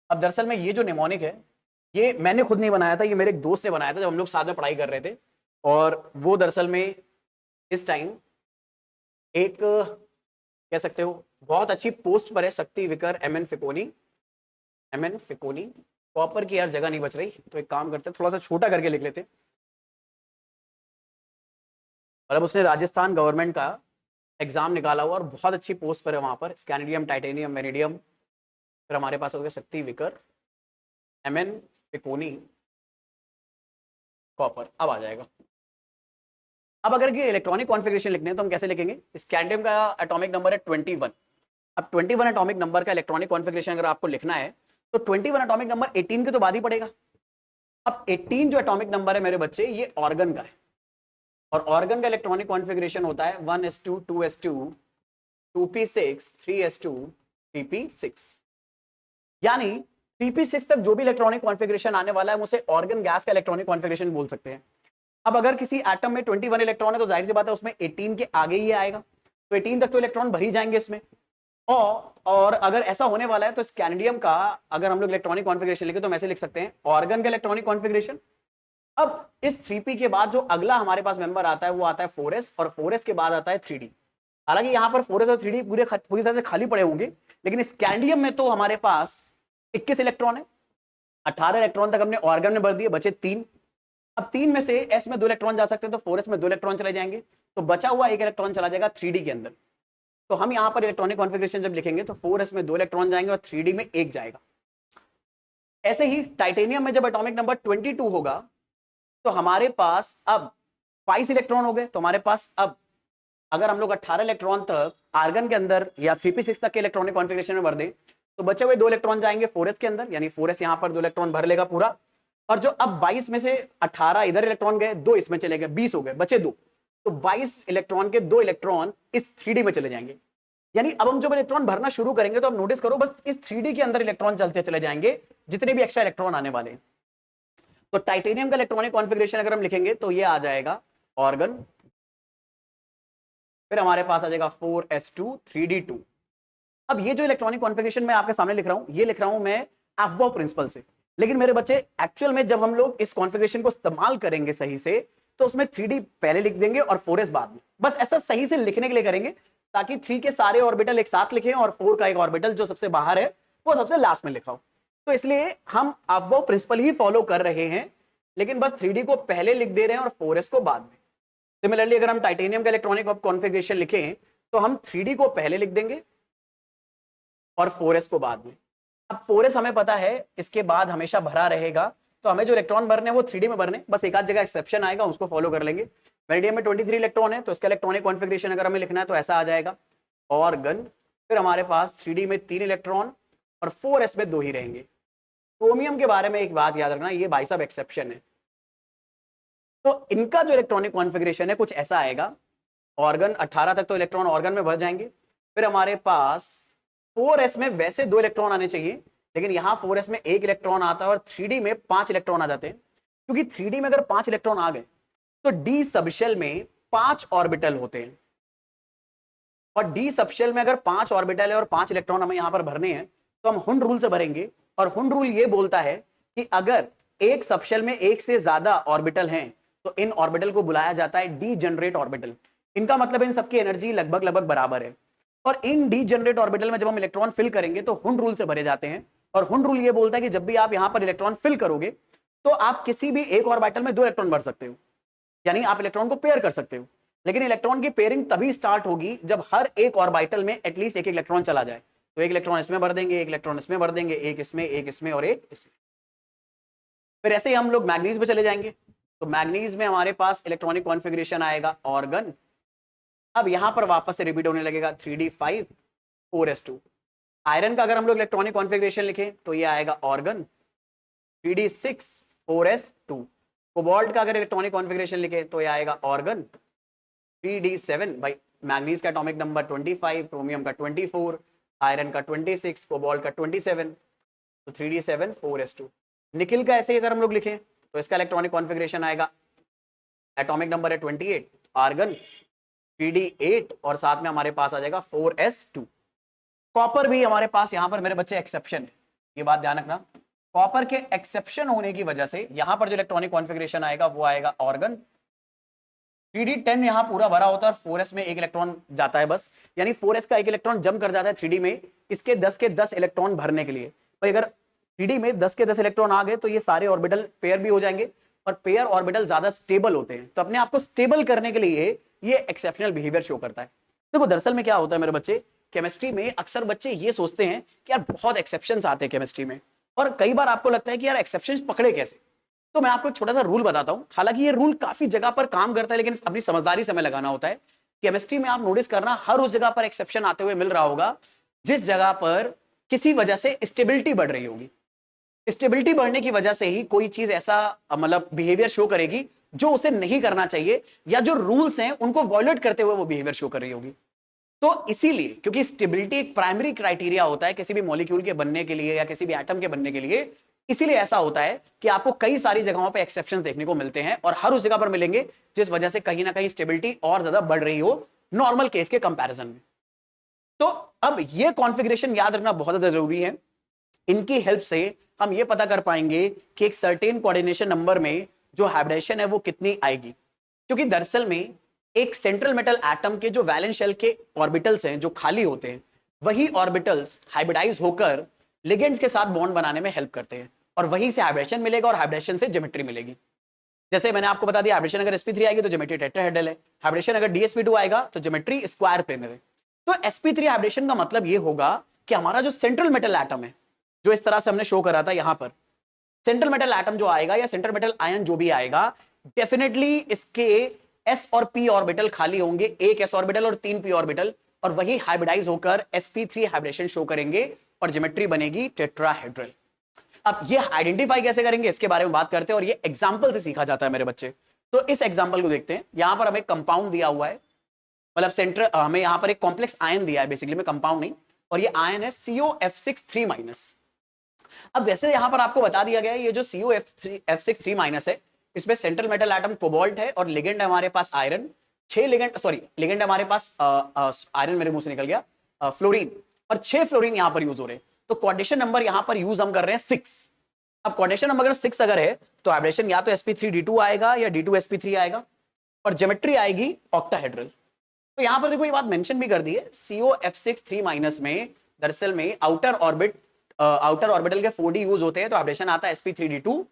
अब दरअसल में ये जो निमोनिक है ये मैंने खुद नहीं बनाया था, ये मेरे एक दोस्त ने बनाया था जब हम लोग साथ में पढ़ाई कर रहे थे। और वो दरअसल में इस टाइम एक कह सकते हो बहुत अच्छी पोस्ट पर है, शक्ति विकर Mn फिकोनी। कॉपर की यार जगह नहीं बच रही, तो एक काम करते हैं थोड़ा सा छोटा करके लिख लेते। और अब उसने राजस्थान गवर्नमेंट का एग्जाम निकाला हुआ और बहुत अच्छी पोस्ट पर है वहां पर, स्कैंडियम, टाइटेनियम, वेनेडियम। फिर हमारे पास हो गया शक्ति विकर, Mn फिकोनी, कॉपर। अब आ जाएगा। अब अगर ये इलेक्ट्रॉनिक कॉन्फ़िगरेशन लिखने हैं तो हम कैसे लिखेंगे? स्कैंडियम का एटॉमिक नंबर है 21। अब 21 एटॉमिक नंबर का इलेक्ट्रॉनिक कॉन्फ़िगरेशन अगर आपको लिखना है तो 21 एटॉमिक नंबर 18 के तो बाद ही पड़ेगा। अब 18 जो एटॉमिक नंबर है मेरे बच्चे ये ऑर्गन का है और ऑर्गन का इलेक्ट्रॉनिक कॉन्फ़िगरेशन होता है 1s2 2s2 2p6 3s2 3p6। यानी 3p6 तक जो भी इलेक्ट्रॉनिक कॉन्फ़िगरेशन आने वाला है हम उसे ऑर्गन गैस का इलेक्ट्रॉनिक कॉन्फ़िगरेशन बोल सकते हैं। अब अगर किसी एटम में 21 इलेक्ट्रॉन है तो जाहिर सी बात है उसमें 18 के आगे ही आएगा, तो 18 तक तो इलेक्ट्रॉन भर ही जाएंगे इसमें। और अगर ऐसा होने वाला है तो स्कैंडियम का अगर हम लोग इलेक्ट्रॉनिक कॉन्फ़िगरेशन लिखे तो हम ऐसे लिख सकते हैं ऑर्गन का इलेक्ट्रॉनिक कॉन्फ़िगरेशन। अब इस 3p के बाद जो अगला हमारे पास मेंबर आता है वो आता है 4s और 4s के बाद आता है 3d। हालांकि यहां पर 4s और 3d पूरी तरह से खाली पड़े होंगे, लेकिन स्कैंडियम में तो हमारे पास 21 इलेक्ट्रॉन है, 18 इलेक्ट्रॉन तक हमने ऑर्गन में भर दिए, बचे 3। अब 3 में से s में 2 इलेक्ट्रॉन जा सकते हैं तो 4s में 2 इलेक्ट्रॉन चले जाएंगे, तो बचा हुआ 1 इलेक्ट्रॉन चला जाएगा 3d के अंदर। तो हम यहां पर इलेक्ट्रॉनिक कॉन्फ़िगरेशन जब लिखेंगे तो 4s में 2 इलेक्ट्रॉन जाएंगे और 3d में 1 जाएगा। ऐसे ही टाइटेनियम में जब एटॉमिक नंबर 22 होगा तो हमारे पास अब 22 इलेक्ट्रॉन हो गए। तो हमारे पास अब अगर हम लोग 18 इलेक्ट्रॉन तक आर्गन के अंदर या 3p6 तक के इलेक्ट्रॉनिक कॉन्फ़िगरेशन में भर दें तो बचे हुए 2 इलेक्ट्रॉन जाएंगे 4s के अंदर, यानी 4s यहां पर 2 इलेक्ट्रॉन भर लेगा पूरा। और जो अब 22 में से 18 इधर इलेक्ट्रॉन गए, 2 इसमें चले गए, 20 हो गए, बचे 2। तो 22 इलेक्ट्रॉन के 2 इलेक्ट्रॉन इस 3d में चले जाएंगे। यानी अब हम जब इलेक्ट्रॉन भरना शुरू करेंगे तो अब नोटिस करो बस इस 3d के अंदर इलेक्ट्रॉन चलते चले जाएंगे जितने भी एक्स्ट्रा इलेक्ट्रॉन आने वाले। तो टाइटेनियम का इलेक्ट्रॉनिक कॉन्फ़िगरेशन अगर हम लिखेंगे तो ये आ जाएगा ऑर्गन, फिर हमारे पास आ जाएगा 4s2 3d2। अब ये जो इलेक्ट्रॉनिक कॉन्फ़िगरेशन मैं आपके सामने लिख रहा हूं ये लिख रहा हूं मैं अफबाउ प्रिंसिपल से, लेकिन मेरे बच्चे एक्चुअल में जब हम लोग इस कॉन्फ़िगरेशन को इस्तेमाल करेंगे सही से तो उसमें 3d पहले लिख देंगे और 4s बाद में। बस ऐसा सही से लिखने के लिए करेंगे ताकि 3 के सारे ऑर्बिटल एक साथ लिखें और 4 का एक ऑर्बिटल जो सबसे बाहर है वो सबसे लास्ट में लिखा हो। तो इसलिए हम अफबाउ प्रिंसिपल ही फॉलो कर रहे हैं, लेकिन बस 3d को पहले लिख दे रहे हैं और 4s को बाद में। सिमिलरली अगर हम टाइटेनियम का इलेक्ट्रॉनिक कॉन्फ़िगरेशन लिखें तो हम 3d को पहले लिख देंगे और 4s को बाद में। अब 4s हमें पता है इसके बाद हमेशा भरा रहेगा, तो हमें जो इलेक्ट्रॉन भरने वो 3d में भरने, बस एक आध जगह एक्सेप्शन आएगा उसको फॉलो कर लेंगे। वेनेडियम में 23 इलेक्ट्रॉन है तो इसका इलेक्ट्रॉनिक कॉन्फ़िगरेशन अगर हमें लिखना है तो ऐसा आ जाएगा ऑर्गन, फिर हमारे पास 3d में 3 इलेक्ट्रॉन और 4s में 2 ही रहेंगे। क्रोमियम के बारे में एक बात याद रखना, ये भाई साहब एक्सेप्शन है। तो इनका जो इलेक्ट्रॉनिक कॉन्फ़िगरेशन है कुछ ऐसा आएगा, ऑर्गन 18 तक तो इलेक्ट्रॉन ऑर्गन में भर जाएंगे, फिर हमारे पास 4s में वैसे 2 इलेक्ट्रॉन आने चाहिए, लेकिन यहां 4s में 1 इलेक्ट्रॉन आता है और 3d में 5 इलेक्ट्रॉन आ जाते हैं। क्योंकि 3d में अगर 5 इलेक्ट्रॉन आ गए तो d सबशेल में 5 ऑर्बिटल होते हैं, और d सबशेल में अगर 5 ऑर्बिटल है और 5 इलेक्ट्रॉन हमें यहां पर भरने हैं तो हम हुंड रूल से भरेंगे। और हुंड रूल ये बोलता है कि अगर एक सबशेल में एक से ज्यादा ऑर्बिटल हैं तो इन ऑर्बिटल को बुलाया जाता है डीजेनरेट ऑर्बिटल। इनका मतलब इन सबकी एनर्जी लगभग लगभग बराबर है, और इन डीजेनरेट ऑर्बिटल में जब हम इलेक्ट्रॉन फिल करेंगे तो हुंड रूल से भरे जाते हैं। और हुंड रूल ये बोलता है कि जब भी आप यहां पर इलेक्ट्रॉन फिल करोगे तो आप किसी भी एक ऑर्बिटल में 2 इलेक्ट्रॉन भर सकते हो, यानी आप इलेक्ट्रॉन को पेयर कर सकते हो। लेकिन इलेक्ट्रॉन की पेयरिंग तभी स्टार्ट होगी जब हर एक ऑर्बिटल में एटलीस्ट एक इलेक्ट्रॉन चला जाए। तो एक इलेक्ट्रॉन इसमें भर देंगे, एक इलेक्ट्रॉन इसमें भर देंगे, एक इसमें और एक इसमें। फिर ऐसे ही हम लोग मैग्नीज पे चले जाएंगे। तो मैग्नीज में हमारे पास इलेक्ट्रॉनिक कॉन्फ़िगरेशन आएगा ऑर्गन। अब यहां पर वापस से रिपीट होने लगेगा 3d5 4s2। आयरन का अगर हम लोग इलेक्ट्रॉनिक कॉन्फ़िगरेशन लिखें तो ये आएगा ऑर्गन 3d6 4s2। कोबाल्ट का अगर इलेक्ट्रॉनिक कॉन्फ़िगरेशन लिखें तो ये आएगा ऑर्गन 3d7 भाई, मैग्नीज का एटॉमिक नंबर 25, क्रोमियम का 24, आयरन का 26, कोबाल्ट का 27, तो 3d7 4s2। निकिल का ऐसे ही अगर हम लोग लिखें तो इसका इलेक्ट्रॉनिक कॉन्फ़िगरेशन आएगा, एटॉमिक नंबर है 28, आर्गन 3d8 और साथ में हमारे पास आ जाएगा 4s2। कॉपर भी हमारे पास यहां पर मेरे बच्चे एक्सेप्शन है, ये बात ध्यान रखना। कॉपर के एक्सेप्शन होने की वजह से यहां पर जो इलेक्ट्रॉनिक कॉन्फ़िगरेशन आएगा वो आएगा ऑर्गन 3d10 यहां पूरा भरा होता है और 4s में एक इलेक्ट्रॉन जाता है बस, यानी 4s का एक इलेक्ट्रॉन जंप कर जाता है 3d में इसके 10 के 10 इलेक्ट्रॉन भरने के लिए। भाई अगर 3d में 10 के 10 इलेक्ट्रॉन आ गए तो ये सारे ऑर्बिटल पेयर भी हो जाएंगे और पेयर ऑर्बिटल ज्यादा स्टेबल होते हैं, तो अपने आप को स्टेबल करने के लिए ये एक्सेप्शनल बिहेवियर शो करता है। देखो दरअसल में क्या होता है मेरे बच्चे, केमिस्ट्री में अक्सर बच्चे ये सोचते हैं कि यार बहुत एक्सेप्शंस आते हैं केमिस्ट्री में, और कई बार आपको लगता है कि यार एक्सेप्शंस पकड़े कैसे। तो मैं आपको एक छोटा सा रूल बताता हूं, हालांकि ये रूल काफी जगह पर काम करता है लेकिन अपनी समझदारी से हमें लगाना होता है। केमिस्ट्री में आप नोटिस करना हर उस जगह पर एक्सेप्शन आते हुए मिल रहा होगा जिस जगह पर किसी वजह से स्टेबिलिटी बढ़ रही होगी। स्टेबिलिटी बढ़ने की वजह से ही कोई चीज ऐसा मतलब बिहेवियर शो करेगी जो उसे नहीं करना चाहिए, या जो रूल्स हैं उनको वॉयलेट करते हुए वो बिहेवियर शो कर रही होगी। तो इसीलिए, क्योंकि स्टेबिलिटी एक प्राइमरी क्राइटेरिया होता है किसी भी मॉलिक्यूल के बनने के लिए या किसी भी एटम के बनने के लिए, इसीलिए ऐसा होता है कि आपको कई सारी जगहों पे एक्सेप्शंस देखने को मिलते हैं और हर उस जगह पर मिलेंगे जिस वजह से कहीं ना कहीं स्टेबिलिटी और ज्यादा बढ़ रही हो नॉर्मल केस के कंपैरिजन में। तो अब ये कॉन्फ़िगरेशन याद रखना बहुत ज्यादा जरूरी है। इनकी हेल्प से हम ये पता कर पाएंगे कि एक सर्टेन कोऑर्डिनेशन नंबर में जो हाइब्रिडेशन है वो कितनी आएगी, क्योंकि दरअसल में एक सेंट्रल मेटल एटम के जो वैलेंस शेल के ऑर्बिटल्स हैं जो खाली होते हैं, वही ऑर्बिटल्स हाइब्रिडाइज होकर लिगेंड्स के साथ बॉन्ड बनाने में हेल्प करते हैं और वहीं से हाइब्रिडेशन मिलेगा और हाइब्रिडेशन से ज्योमेट्री मिलेगी। जैसे मैंने आपको बता दिया, हाइब्रिडेशन अगर sp3 आएगी तो ज्योमेट्री टेट्राहेड्रल है, हाइब्रिडेशन अगर dsp2 आएगा तो ज्योमेट्री स्क्वायर प्लेनर है। तो sp3 हाइब्रिडेशन का मतलब ये होगा कि हमारा जो सेंट्रल मेटल एटम है, जो इस तरह से हमने शो करा था यहां पर, सेंट्रल मेटल एटम जो आएगा या सेंट्रल मेटल आयन जो भी आएगा, डेफिनेटली इसके s और p ऑर्बिटल खाली होंगे, एक s ऑर्बिटल और 3 p ऑर्बिटल, और वही हाइब्रिडाइज होकर sp3 हाइब्रिडेशन शो करेंगे और ज्योमेट्री बनेगी टेट्राहेड्रल। अब ये आइडेंटिफाई कैसे करेंगे इसके बारे में बात करते हैं और ये एग्जांपल से सीखा जाता है मेरे बच्चे। तो इस एग्जांपल को देखते हैं। यहां पर हमें कंपाउंड दिया हुआ है, मतलब सेंटर हमें यहां पर एक कॉम्प्लेक्स आयन दिया है, बेसिकली में कंपाउंड नहीं, और ये आयन है COF6 3-। अब वैसे यहां पर आपको बता दिया गया है ये जो COF6 3- है, इसमें सेंट्रल मेटल एटम कोबाल्ट है और लिगेंड है हमारे पास आयरन। 6 लिगेंड, सॉरी लिगेंड हमारे पास आयरन मेरे मुंह से निकल गया, फ्लोरीन, और 6 फ्लोरीन यहां पर यूज हो रहे हैं। तो कोऑर्डिनेशन नंबर यहां पर यूज हम कर रहे हैं 6। अब कोऑर्डिनेशन नंबर अगर 6 अगर है तो हाइब्रिडेशन या तो sp3d2 आएगा या d2sp3 आएगा और ज्योमेट्री आएगी ऑक्टाहेड्रल। तो यहां पर देखो ये बात मेंशन भी कर दी है, COF6 3- में दरअसल में आउटर ऑर्बिटल के 4d यूज होते हैं, तो हाइब्रिडेशन आता है sp3d2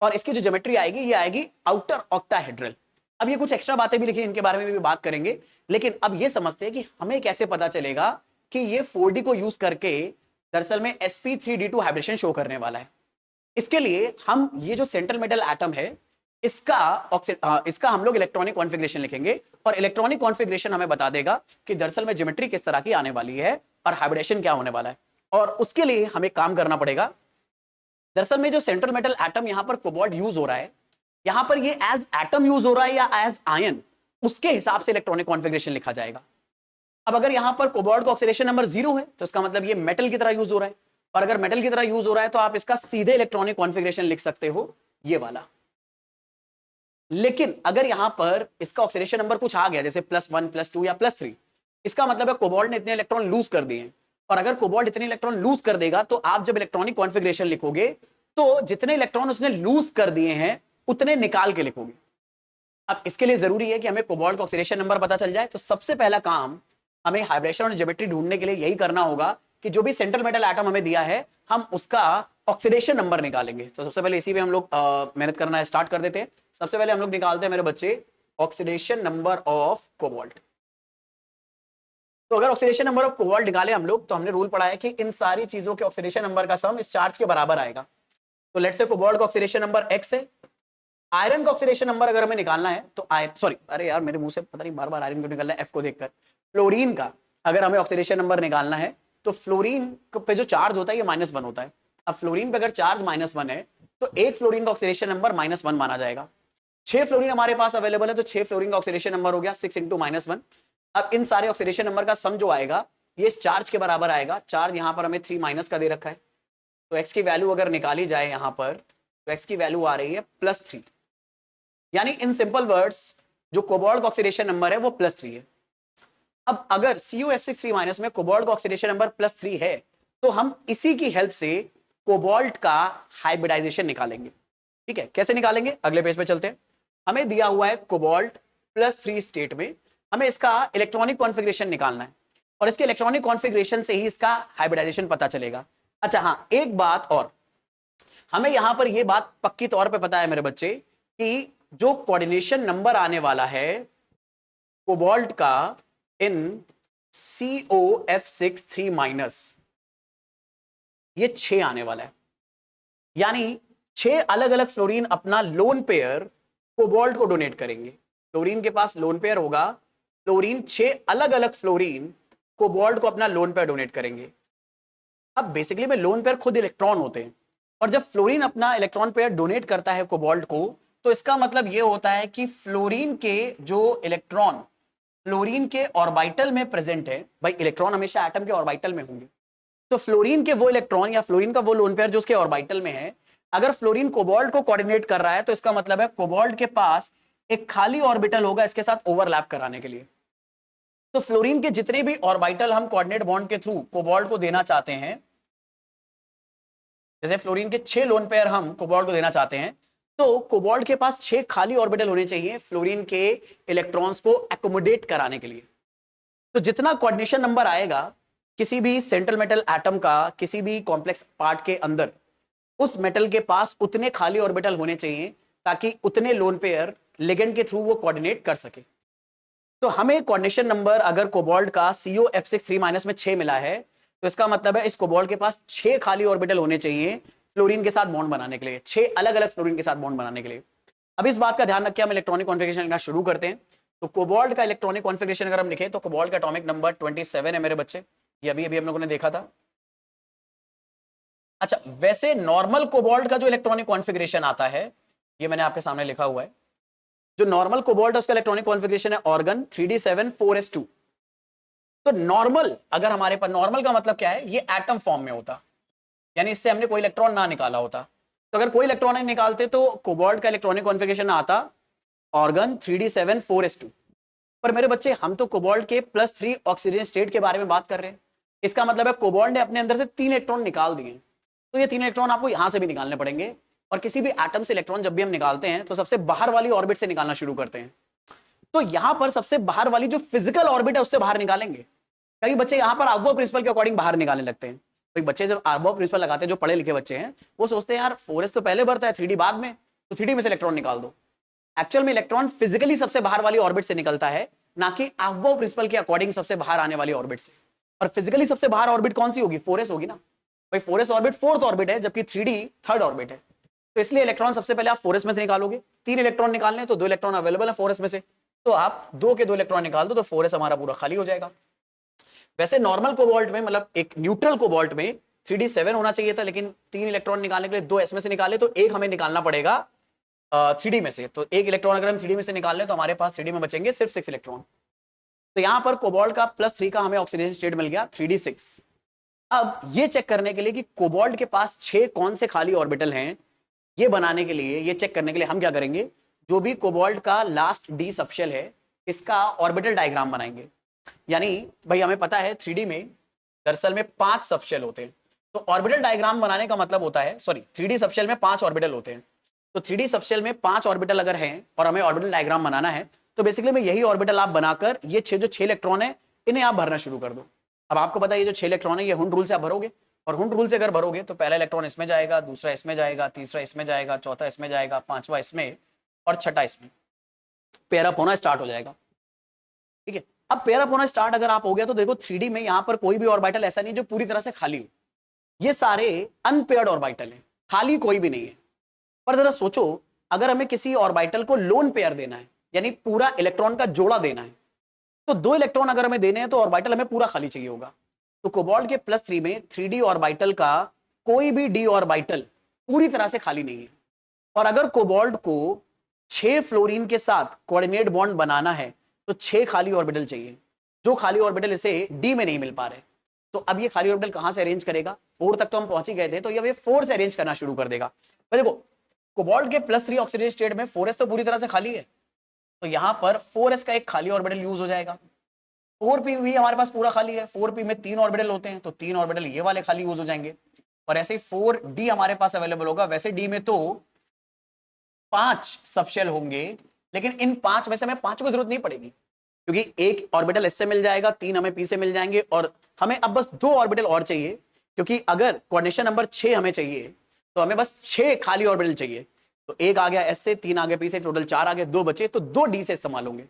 और इसकी जो ज्योमेट्री आएगी ये आएगी आउटर ऑक्टाहेड्रल। अब ये कुछ एक्स्ट्रा बातें भी लिखी, इनके बारे में भी बात करेंगे, लेकिन अब ये समझते हैं कि हमें कैसे पता चलेगा कि ये 4d को यूज करके दरअसल में sp3d2 हाइब्रिडेशन शो करने वाला है। इसके लिए हम ये जो सेंट्रल मेटल एटम है इसका हम लोग इलेक्ट्रॉनिक कॉन्फ़िगरेशन लिखेंगे और इलेक्ट्रॉनिक कॉन्फ़िगरेशन हमें बता देगा कि दरअसल में ज्योमेट्री किस तरह की आने वाली है और हाइब्रिडेशन क्या होने वाला है। और उसके लिए हमें काम करना पड़ेगा। दरअसल में जो सेंट्रल मेटल एटम यहां पर कोबाल्ट यूज हो रहा है, यहां पर ये एज एटम यूज हो रहा है या एज आयन, उसके हिसाब से इलेक्ट्रॉनिक कॉन्फ़िगरेशन लिखा जाएगा। अब अगर यहां पर कोबाल्ट का ऑक्सीडेशन नंबर 0 है तो इसका मतलब ये मेटल की तरह यूज हो रहा है, और अगर मेटल की तरह यूज हो रहा है तो आप इसका सीधे इलेक्ट्रॉनिक कॉन्फ़िगरेशन लिख सकते हो, ये वाला। लेकिन अगर यहां पर इसका ऑक्सीडेशन नंबर कुछ आ गया जैसे +1 +2 या +3, इसका मतलब है कोबाल्ट ने इतने इलेक्ट्रॉन लूज कर दिए हैं, और अगर कोबाल्ट इतने इलेक्ट्रॉन लूज कर देगा तो आप जब इलेक्ट्रॉनिक कॉन्फ़िगरेशन लिखोगे तो जितने इलेक्ट्रॉन उसने लूज कर दिए हैं उतने निकाल के लिखोगे। अब इसके लिए जरूरी है कि हमें कोबाल्ट का ऑक्सीडेशन नंबर पता चल जाए, तो सबसे पहला काम हमें हाइब्रिडेशन और ज्योमेट्री ढूंढने के लिए यही करना होगा कि जो भी सेंट्रल मेटल एटम हमें दिया है हम उसका ऑक्सीडेशन नंबर निकालेंगे। तो सबसे पहले इसी पे हम लोग मेहनत करना स्टार्ट कर देते हैं। सबसे पहले हम लोग निकालते हैं मेरे बच्चे ऑक्सीडेशन नंबर ऑफ कोबाल्ट। तो अगर ऑक्सीडेशन नंबर ऑफ कोबाल्ट निकाले हम लोग, तो हमने रूल पढ़ा है कि इन सारी चीजों के ऑक्सीडेशन नंबर का सम इस चार्ज के बराबर आएगा। तो लेट्स से कोबाल्ट का ऑक्सीडेशन नंबर x है, आयरन का ऑक्सीडेशन नंबर अगर हमें निकालना है तो सॉरी, अरे यार मेरे मुंह से पता नहीं बार बार आयरन क्यों निकल रहा है, F को देखकर। फ्लोरीन का अगर हमें ऑक्सीडेशन नंबर निकालना है तो फ्लोरीन पे जो चार्ज होता है ये -1 होता है। अब फ्लोरीन पे अगर चार्ज -1 है तो एक फ्लोरीन का ऑक्सीडेशन नंबर -1 माना जाएगा। 6 फ्लोरीन हमारे पास अवेलेबल है तो 6 फ्लोरीन का ऑक्सीडेशन नंबर हो गया 6 × -1। अब इन सारे ऑक्सीडेशन नंबर का सम जो आएगा ये इस चार्ज के बराबर आएगा। चार्ज यहां पर हमें 3 माइनस का दे रखा है, तो x की वैल्यू अगर निकाली जाए यहां पर तो x की वैल्यू आ रही है +3। यानी इन सिंपल वर्ड्स जो कोबाल्ट का ऑक्सीडेशन नंबर है वो +3 है। अब अगर CuF6 में कोबाल्ट का ऑक्सीडेशन नंबर +3 है तो हम इसी की हेल्प से कोबाल्ट का हाइब्रिडाइजेशन निकालेंगे। ठीक है, कैसे निकालेंगे? अगले पेज पे चलते हैं। हमें दिया हुआ है कोबाल्ट +3 स्टेट में, हमें इसका इलेक्ट्रॉनिक कॉन्फ़िगरेशन निकालना है और इसके इलेक्ट्रॉनिक कॉन्फ़िगरेशन से ही इसका हाइब्रिडाइजेशन पता चलेगा। अच्छा हाँ, एक बात और, हमें यहां पर यह बात पक्की तौर पे पता है मेरे बच्चे कि जो कोऑर्डिनेशन नंबर आने वाला है कोबाल्ट का इन COF6 ये 6 आने वाला है। यानी 6 अलग अलग फ्लोरीन अपना लोन पेयर कोबाल्ट को डोनेट करेंगे। फ्लोरीन के पास लोन पेयर होगा, फ्लोरीन 6 अलग अलग फ्लोरीन कोबाल्ट को अपना लोन पेयर डोनेट करेंगे। अब बेसिकली में लोन पेयर खुद इलेक्ट्रॉन होते हैं और जब फ्लोरीन अपना इलेक्ट्रॉन पेयर डोनेट करता है कोबाल्ट को तो इसका मतलब यह होता है कि फ्लोरीन के जो इलेक्ट्रॉन फ्लोरीन के ऑर्बिटल में प्रेजेंट है, भाई इलेक्ट्रॉन हमेशा एटम के ऑर्बिटल में होंगे, तो फ्लोरीन के वो इलेक्ट्रॉन या फ्लोरीन का वो लोन पेयर जो उसके ऑर्बिटल में है, अगर फ्लोरीन कोबाल्ट को कोऑर्डिनेट कर रहा है तो इसका मतलब है कोबाल्ट के पास एक खाली ऑर्बिटल होगा इसके साथ ओवरलैप कराने के लिए। तो फ्लोरीन के जितने भी ऑर्बिटल हम कोऑर्डिनेट बॉन्ड के थ्रू कोबाल्ट को देना चाहते हैं, जैसे फ्लोरीन के 6 लोन पेयर हम कोबाल्ट को देना चाहते हैं, तो कोबाल्ट के पास 6 खाली ऑर्बिटल होने चाहिए फ्लोरीन के इलेक्ट्रॉन्स को एकोमोडेट कराने के लिए। तो जितना कोऑर्डिनेशन नंबर आएगा किसी भी सेंट्रल मेटल एटम का किसी भी कॉम्प्लेक्स पार्ट के अंदर, उस मेटल के पास उतने खाली ऑर्बिटल होने चाहिए ताकि उतने लोन पेयर लिगेंड के थ्रू वो कोऑर्डिनेट कर सके। तो हमें कोऑर्डिनेशन नंबर अगर कोबाल्ट का COF6 में 6 मिला है तो इसका मतलब है इस कोबाल्ट के पास 6 खाली ऑर्बिटल होने चाहिए फ्लोरीन के साथ बॉन्ड बनाने के लिए, 6 अलग अलग फ्लोरीन के साथ बॉन्ड बनाने के लिए। अब इस बात का ध्यान रखिए, हम इलेक्ट्रॉनिक कॉन्फ़िगरेशन लिखना शुरू करते हैं। तो कोबाल्ट का इलेक्ट्रॉनिक कॉन्फ़िगरेशन अगर हम लिखें तो कोबाल्ट का एटॉमिक नंबर 27 है मेरे बच्चे, ये अभी अभी हम लोगों ने देखा था। अच्छा, वैसे नॉर्मल कोबाल्ट का जो इलेक्ट्रॉनिक कॉन्फ़िगरेशन आता है ये मैंने आपके सामने लिखा हुआ है। जो नॉर्मल कोबाल्ट है उसका इलेक्ट्रॉनिक कॉन्फ़िगरेशन है ऑर्गन 3d7 4s2। तो नॉर्मल, अगर हमारे पास नॉर्मल का मतलब क्या है, ये एटम फॉर्म में होता, यानी इससे हमने कोई इलेक्ट्रॉन ना निकाला होता। तो अगर कोई इलेक्ट्रॉन नहीं निकालते तो कोबाल्ट का इलेक्ट्रॉनिक कॉन्फ़िगरेशन आता ऑर्गन 3d7 4s2। पर मेरे बच्चे हम तो कोबाल्ट के +3 ऑक्सीजन स्टेट के बारे में बात कर रहे हैं। इसका मतलब है कोबाल्ट ने अपने अंदर से 3 इलेक्ट्रॉन निकाल दिए, तो ये 3 इलेक्ट्रॉन आपको यहां से भी निकालने पड़ेंगे। और किसी भी एटम से इलेक्ट्रॉन जब भी हम निकालते हैं तो सबसे बाहर वाली ऑर्बिट से निकालना शुरू करते हैं। तो यहां पर सबसे बाहर वाली जो फिजिकल ऑर्बिट है उससे बाहर निकालेंगे। कई बच्चे यहां पर आर्बो प्रिंसिपल के अकॉर्डिंग बाहर निकालने लगते हैं। कोई बच्चे जब आर्बो प्रिंसिपल लगाते हैं, जो पढ़े लिखे बच्चे हैं, वो सोचते हैं यार 4s तो पहले बढ़ता है 3d बाद में, तो 3d में से इलेक्ट्रॉन निकाल दो। एक्चुअल में इलेक्ट्रॉन फिजिकली सबसे बाहर वाली ऑर्बिट से निकलता है, ना कि आर्बो प्रिंसिपल के अकॉर्डिंग सबसे बाहर आने वाली ऑर्बिट से। और फिजिकली सबसे बाहर ऑर्बिट कौन सी होगी? 4s होगी ना भाई। 4s ऑर्बिट 4th ऑर्बिट है जबकि 3d 3rd ऑर्बिट है। तो इसलिए इलेक्ट्रॉन सबसे पहले आप 4s में से निकालोगे। 3 इलेक्ट्रॉन निकालने तो 2 इलेक्ट्रॉन अवेलेबल है 4s में से, तो आप 2 के 2 इलेक्ट्रॉन निकाल दो तो 4s हमारा पूरा खाली हो जाएगा। वैसे नॉर्मल कोबाल्ट में, मतलब एक न्यूट्रल कोबाल्ट में 3d7 होना चाहिए था, लेकिन 3 इलेक्ट्रॉन निकालने के लिए 2 s में से निकाले तो एक हमें निकालना पड़ेगा 3d में से। तो एक इलेक्ट्रॉन अगर हम 3d में से निकाल लें तो हमारे पास 3d में बचेंगे सिर्फ 6 इलेक्ट्रॉन। तो यहां पर कोबाल्ट का +3 का हमें ऑक्सीडेशन स्टेट मिल गया 3d6। अब ये चेक करने के लिए कि कोबाल्ट के पास 6 कौन से खाली ऑर्बिटल हैं, ये बनाने के लिए, ये चेक करने के लिए हम क्या करेंगे, जो भी कोबाल्ट का लास्ट d सबशेल है इसका ऑर्बिटल डायग्राम बनाएंगे। यानी भाई हमें पता है 3d में दरअसल में 5 सबशेल होते हैं, तो ऑर्बिटल डायग्राम बनाने का मतलब होता है, सॉरी 3d सबशेल में 5 ऑर्बिटल होते हैं। तो 3d सबशेल में 5 ऑर्बिटल अगर हैं और हमें ऑर्बिटल डायग्राम बनाना है तो बेसिकली में यही ऑर्बिटल आप बनाकर ये 6 इलेक्ट्रॉन है इन्हें आप भरना शुरू कर दो। अब आपको पता है ये जो 6 इलेक्ट्रॉन है ये हुंड रूल से आप भरोगे, और हुंड रूल से अगर भरोगे तो पहला इलेक्ट्रॉन इसमें जाएगा, दूसरा इसमें जाएगा, तीसरा इसमें जाएगा, चौथा इसमें जाएगा, पांचवा इसमें और छठा इसमें। पेयर अप होना स्टार्ट हो जाएगा। ठीक है, अब पेयर अप होना स्टार्ट अगर आप हो गया तो देखो 3D में यहां पर कोई भी ऑर्बिटल ऐसा नहीं जो पूरी तरह से खाली हो, ये सारे अनपेयर्ड ऑर्बिटल हैं, खाली कोई भी नहीं है। पर जरा सोचो, अगर हमें किसी ऑर्बिटल को लोन पेयर देना है, यानी पूरा इलेक्ट्रॉन का जोड़ा देना है, तो 2 इलेक्ट्रॉन अगर हमें देने हैं तो ऑर्बिटल हमें पूरा खाली चाहिए होगा। तो कोबाल्ट के +3 में 3D ऑर्बिटल का कोई भी d ऑर्बिटल पूरी तरह से खाली नहीं है। और अगर कोबाल्ट को 6 फ्लोरीन के साथ कोऑर्डिनेट बॉन्ड बनाना है तो 6 खाली ऑर्बिटल चाहिए, जो खाली ऑर्बिटल इसे d में नहीं मिल पा रहे। तो अब ये खाली ऑर्बिटल कहां से अरेंज करेगा? 4 तक तो हम पहुंच ही गए थे, तो ये 4 से अरेंज करना शुरू कर देगा। पर देखो कोबाल्ट के +3 ऑक्सीडेज स्टेट में 4s तो पूरी तरह से खाली है, तो यहां पर 4s का एक खाली ऑर्बिटल यूज हो जाएगा। 4p भी हमारे पास पूरा खाली है, 4p में 3 ऑर्बिटल होते हैं, तो 3 ऑर्बिटल ये वाले खाली यूज हो जाएंगे। और ऐसे ही 4d हमारे पास अवेलेबल होगा। वैसे d में तो 5 सबशेल होंगे, लेकिन इन 5 में से हमें 5 को जरूरत नहीं पड़ेगी, क्योंकि एक ऑर्बिटल इससे मिल जाएगा, 3 हमें p से मिल जाएंगे, और हमें अब बस 2 ऑर्बिटल और चाहिए, क्योंकि अगर कोऑर्डिनेशन नंबर 6 हमें चाहिए तो हमें बस 6 खाली ऑर्बिटल चाहिए। तो एक आ गया s से, 3 आ गए p से, टोटल 4 आ गए, 2 बचे, तो 2 d से इस्तेमाल होंगे।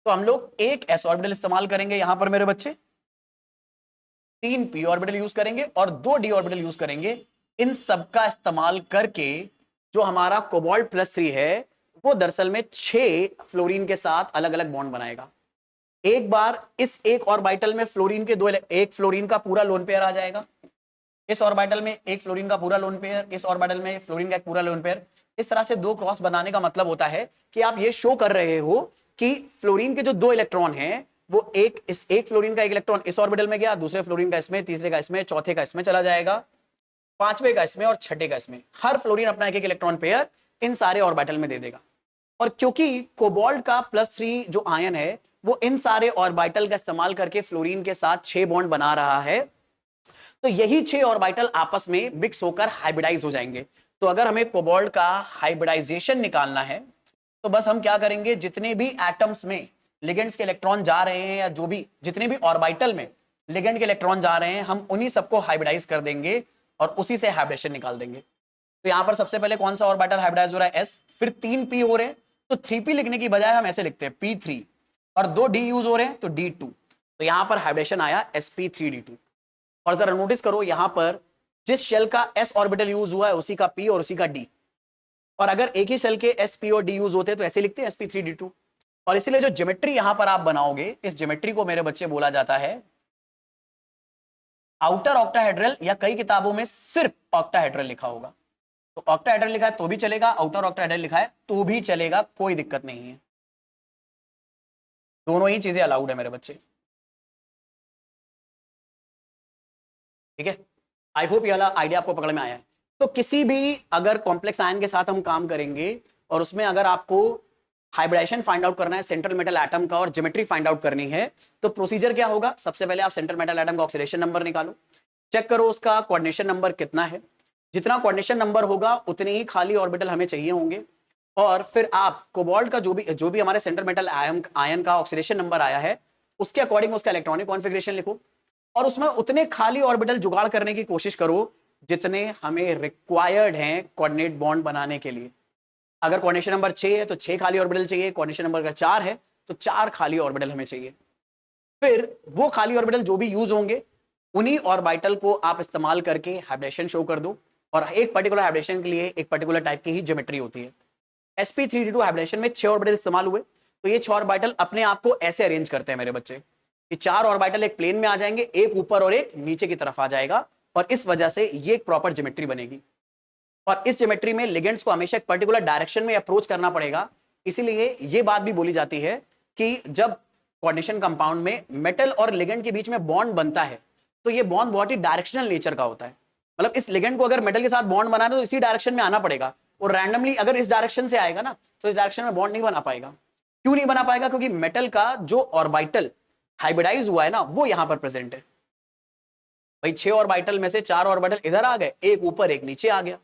तो हम लोग एक s ऑर्बिटल इस्तेमाल करेंगे यहां पर मेरे बच्चे, 3 p ऑर्बिटल यूज करेंगे और 2 d ऑर्बिटल यूज करेंगे। इन सब का इस्तेमाल करके जो हमारा कोबाल्ट +3 है वो दरअसल में 6 फ्लोरीन के साथ अलग अलग बॉन्ड बनाएगा। एक बार इस एक ऑर्बिटल में फ्लोरीन के एक फ्लोरीन का पूरा लोन पेयर आ जाएगा, इस ऑर्बिटल में एक फ्लोरीन का पूरा लोन पेयर, इस ऑर्बिटल में फ्लोरीन का एक पूरा लोन पेयर। इस तरह से 2 क्रॉस बनाने का मतलब होता है कि आप ये शो कर रहे हो कि फ्लोरीन के जो 2 इलेक्ट्रॉन हैं वो एक फ्लोरीन का एक इलेक्ट्रॉन इस ऑर्बिटल में गया, दूसरे फ्लोरीन का इसमें, तीसरे का इसमें, चौथे का इसमें चला जाएगा, पांचवें का इसमें और छठे का इसमें। हर फ्लोरीन अपना एक इलेक्ट्रॉन पेयर इन सारे ऑर्बिटल में दे देगा। और क्योंकि कोबाल्ट का +3 जो आयन है वो इन सारे ऑर्बिटल का इस्तेमाल करके फ्लोरीन के साथ 6 बॉन्ड बना रहा है, तो यही 6 ऑर्बिटल आपस में मिक्स होकर हाइब्रिडाइज हो जाएंगे। तो अगर हमें कोबाल्ट का हाइब्रिडाइजेशन निकालना है तो बस हम क्या करेंगे, जितने भी एटम्स में लिगेंड्स के इलेक्ट्रॉन जा रहे हैं, या जो भी जितने भी ऑर्बिटल में लिगेंड के इलेक्ट्रॉन जा रहे हैं, हम उन्हीं सबको हाइब्रिडाइज कर देंगे और उसी से हाइब्रिडेशन निकाल देंगे। तो यहां पर सबसे पहले कौन सा ऑर्बिटल हाइब्रिडाइज हो रहा है? s, फिर 3 p हो रहे हैं, तो 3p लिखने की बजाय हम ऐसे लिखते हैं p3, और 2 d यूज हो रहे हैं तो d2। तो यहां पर हाइब्रिडेशन आया sp3d2। और जरा नोटिस करो, यहां पर जिस शेल का s ऑर्बिटल यूज हुआ है उसी का p और उसी का d, और अगर एक ही शेल के s, p और d यूज होते तो ऐसे लिखते हैं sp3d2। और इसीलिए जो ज्योमेट्री यहां पर आप बनाओगे, इस ज्योमेट्री को मेरे बच्चे बोला जाता है आउटर ऑक्टाहेड्रल, या कई किताबों में सिर्फ ऑक्टाहेड्रल लिखा होगा। तो ऑक्टाहेड्रल लिखा है तो भी चलेगा, आउटर ऑक्टाहेड्रल लिखा है तो भी चलेगा, कोई दिक्कत नहीं है, दोनों ही चीजें अलाउड है मेरे बच्चे। ठीक है, आई होप ये वाला आइडिया आपको पकड़ में आया है। तो किसी भी अगर कॉम्प्लेक्स आयन के साथ हम काम करेंगे और उसमें अगर आपको हाइब्रिडेशन फाइंड आउट करना है सेंट्रल मेटल एटम का और ज्योमेट्री फाइंड आउट करनी है, तो प्रोसीजर क्या होगा? सबसे पहले आप सेंट्रल मेटल एटम का ऑक्सीडेशन नंबर निकालो, चेक करो उसका कोऑर्डिनेशन नंबर कितना है। जितना कोऑर्डिनेशन नंबर होगा उतने ही खाली ऑर्बिटल हमें चाहिए होंगे। और फिर आप कोबाल्ट का जो भी हमारे सेंट्रल मेटल आयन का ऑक्सीडेशन नंबर आया है उसके अकॉर्डिंग उसका इलेक्ट्रॉनिक कॉन्फ़िगरेशन लिखो, और उसमें उतने खाली ऑर्बिटल जुगाड़ करने की कोशिश करो जितने हमें रिक्वायर्ड हैं कोऑर्डिनेट बॉन्ड बनाने के लिए। अगर कोऑर्डिनेशन नंबर 6 है तो 6 खाली ऑर्बिटल चाहिए, कोऑर्डिनेशन नंबर अगर 4 है तो 4 खाली ऑर्बिटल हमें चाहिए। फिर वो खाली ऑर्बिटल जो भी यूज होंगे उन्हीं ऑर्बिटल को आप इस्तेमाल करके हाइब्रिडेशन शो कर दो, और एक पर्टिकुलर हाइब्रिडेशन के लिए एक पर्टिकुलर टाइप की ही ज्योमेट्री होती है। sp3d2 हाइब्रिडेशन में 6 ऑर्बिटल इस्तेमाल हुए, तो ये 6 ऑर्बिटल अपने आप को ऐसे अरेंज करते हैं मेरे बच्चे कि 4 ऑर्बिटल एक प्लेन में आ जाएंगे, एक ऊपर और एक नीचे की तरफ आ जाएगा, और इस वजह से ये एक प्रॉपर ज्योमेट्री बनेगी। और इस ज्योमेट्री में लिगेंड्स को हमेशा एक पर्टिकुलर डायरेक्शन में अप्रोच करना पड़ेगा। इसीलिए ये बात भी बोली जाती है कि जब कोऑर्डिनेशन कंपाउंड में मेटल और लिगेंड के बीच में बॉन्ड बनता है तो ये बॉन्ड बहुत ही डायरेक्शनल नेचर का होता है। मतलब इस लिगेंड को अगर मेटल के साथ बॉन्ड बनाना है तो इसी डायरेक्शन में आना पड़ेगा, और रैंडमली अगर इस डायरेक्शन से आएगा ना तो इस डायरेक्शन में बॉन्ड नहीं बना पाएगा। क्यों नहीं बना पाएगा? क्योंकि मेटल का जो ऑर्बिटल हाइब्रिडाइज हुआ है ना वो यहां पर प्रेजेंट है। भाई 6 ऑर्बिटल में से 4 ऑर्बिटल इधर आ गए, एक ऊपर एक नीचे आ गया।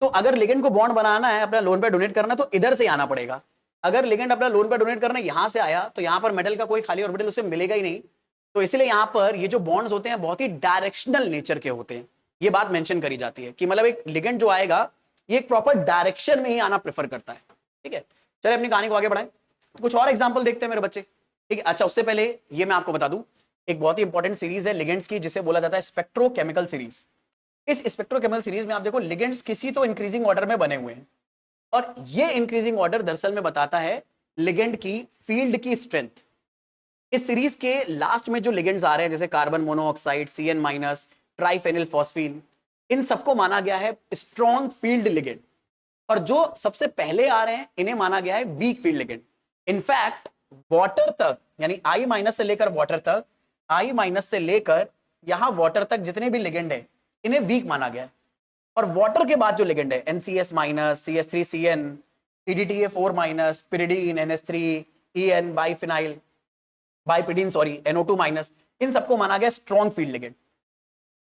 तो अगर लिगेंड को बॉन्ड बनाना है, अपना लोन पे डोनेट करना, तो इधर से आना पड़ेगा। अगर लिगेंड अपना लोन पे डोनेट करना यहां से आया तो यहां पर मेटल का कोई खाली ऑर्बिटल उसे मिलेगा ही नहीं। तो इसलिए यहां पर ये जो बॉन्ड्स होते हैं बहुत ही डायरेक्शनल नेचर के होते हैं। ये बात मेंशन करी जाती है कि मतलब एक लिगेंड जो आएगा ये एक प्रॉपर डायरेक्शन में ही आना प्रेफर करता है। ठीक है, चलिए अपनी कहानी को आगे बढ़ाएं। तो कुछ और एग्जांपल देखते हैं मेरे बच्चे, ठीक है। अच्छा उससे पहले ये मैं आपको बता दूं, एक बहुत ही इंपॉर्टेंट सीरीज है लिगेंड्स की जिसे बोला जाता है स्पेक्ट्रोकेमिकल सीरीज। इस स्पेक्ट्रोकेमिकल सीरीज में आप देखो लिगेंड्स किसी तो इंक्रीजिंग ऑर्डर में बने हुए हैं, और ये इंक्रीजिंग ऑर्डर दरअसल में बताता है लिगेंड की फील्ड की स्ट्रेंथ। इस सीरीज के लास्ट में जो लिगेंड्स आ रहे हैं जैसे कार्बन मोनोऑक्साइड, CN-, ट्राइफेनिल फॉस्फीन, इन सबको माना गया है स्ट्रॉन्ग फील्ड लिगेंड, और जो सबसे पहले आ रहे हैं इन्हें माना गया है week field ligand. In fact water तक, यानी I- से लेकर वाटर तक, I- से लेकर यहां वाटर तक जितने भी लिगेंड है इन्हें वीक माना गया है। और वाटर के बाद जो लिगेंड है NCS-, CH3CN, PDTA4-, pyridine, NH3, EN, bipyridine sorry, NO2-, इन सबको माना गया स्ट्रॉन्ग फील्ड लिगेंड।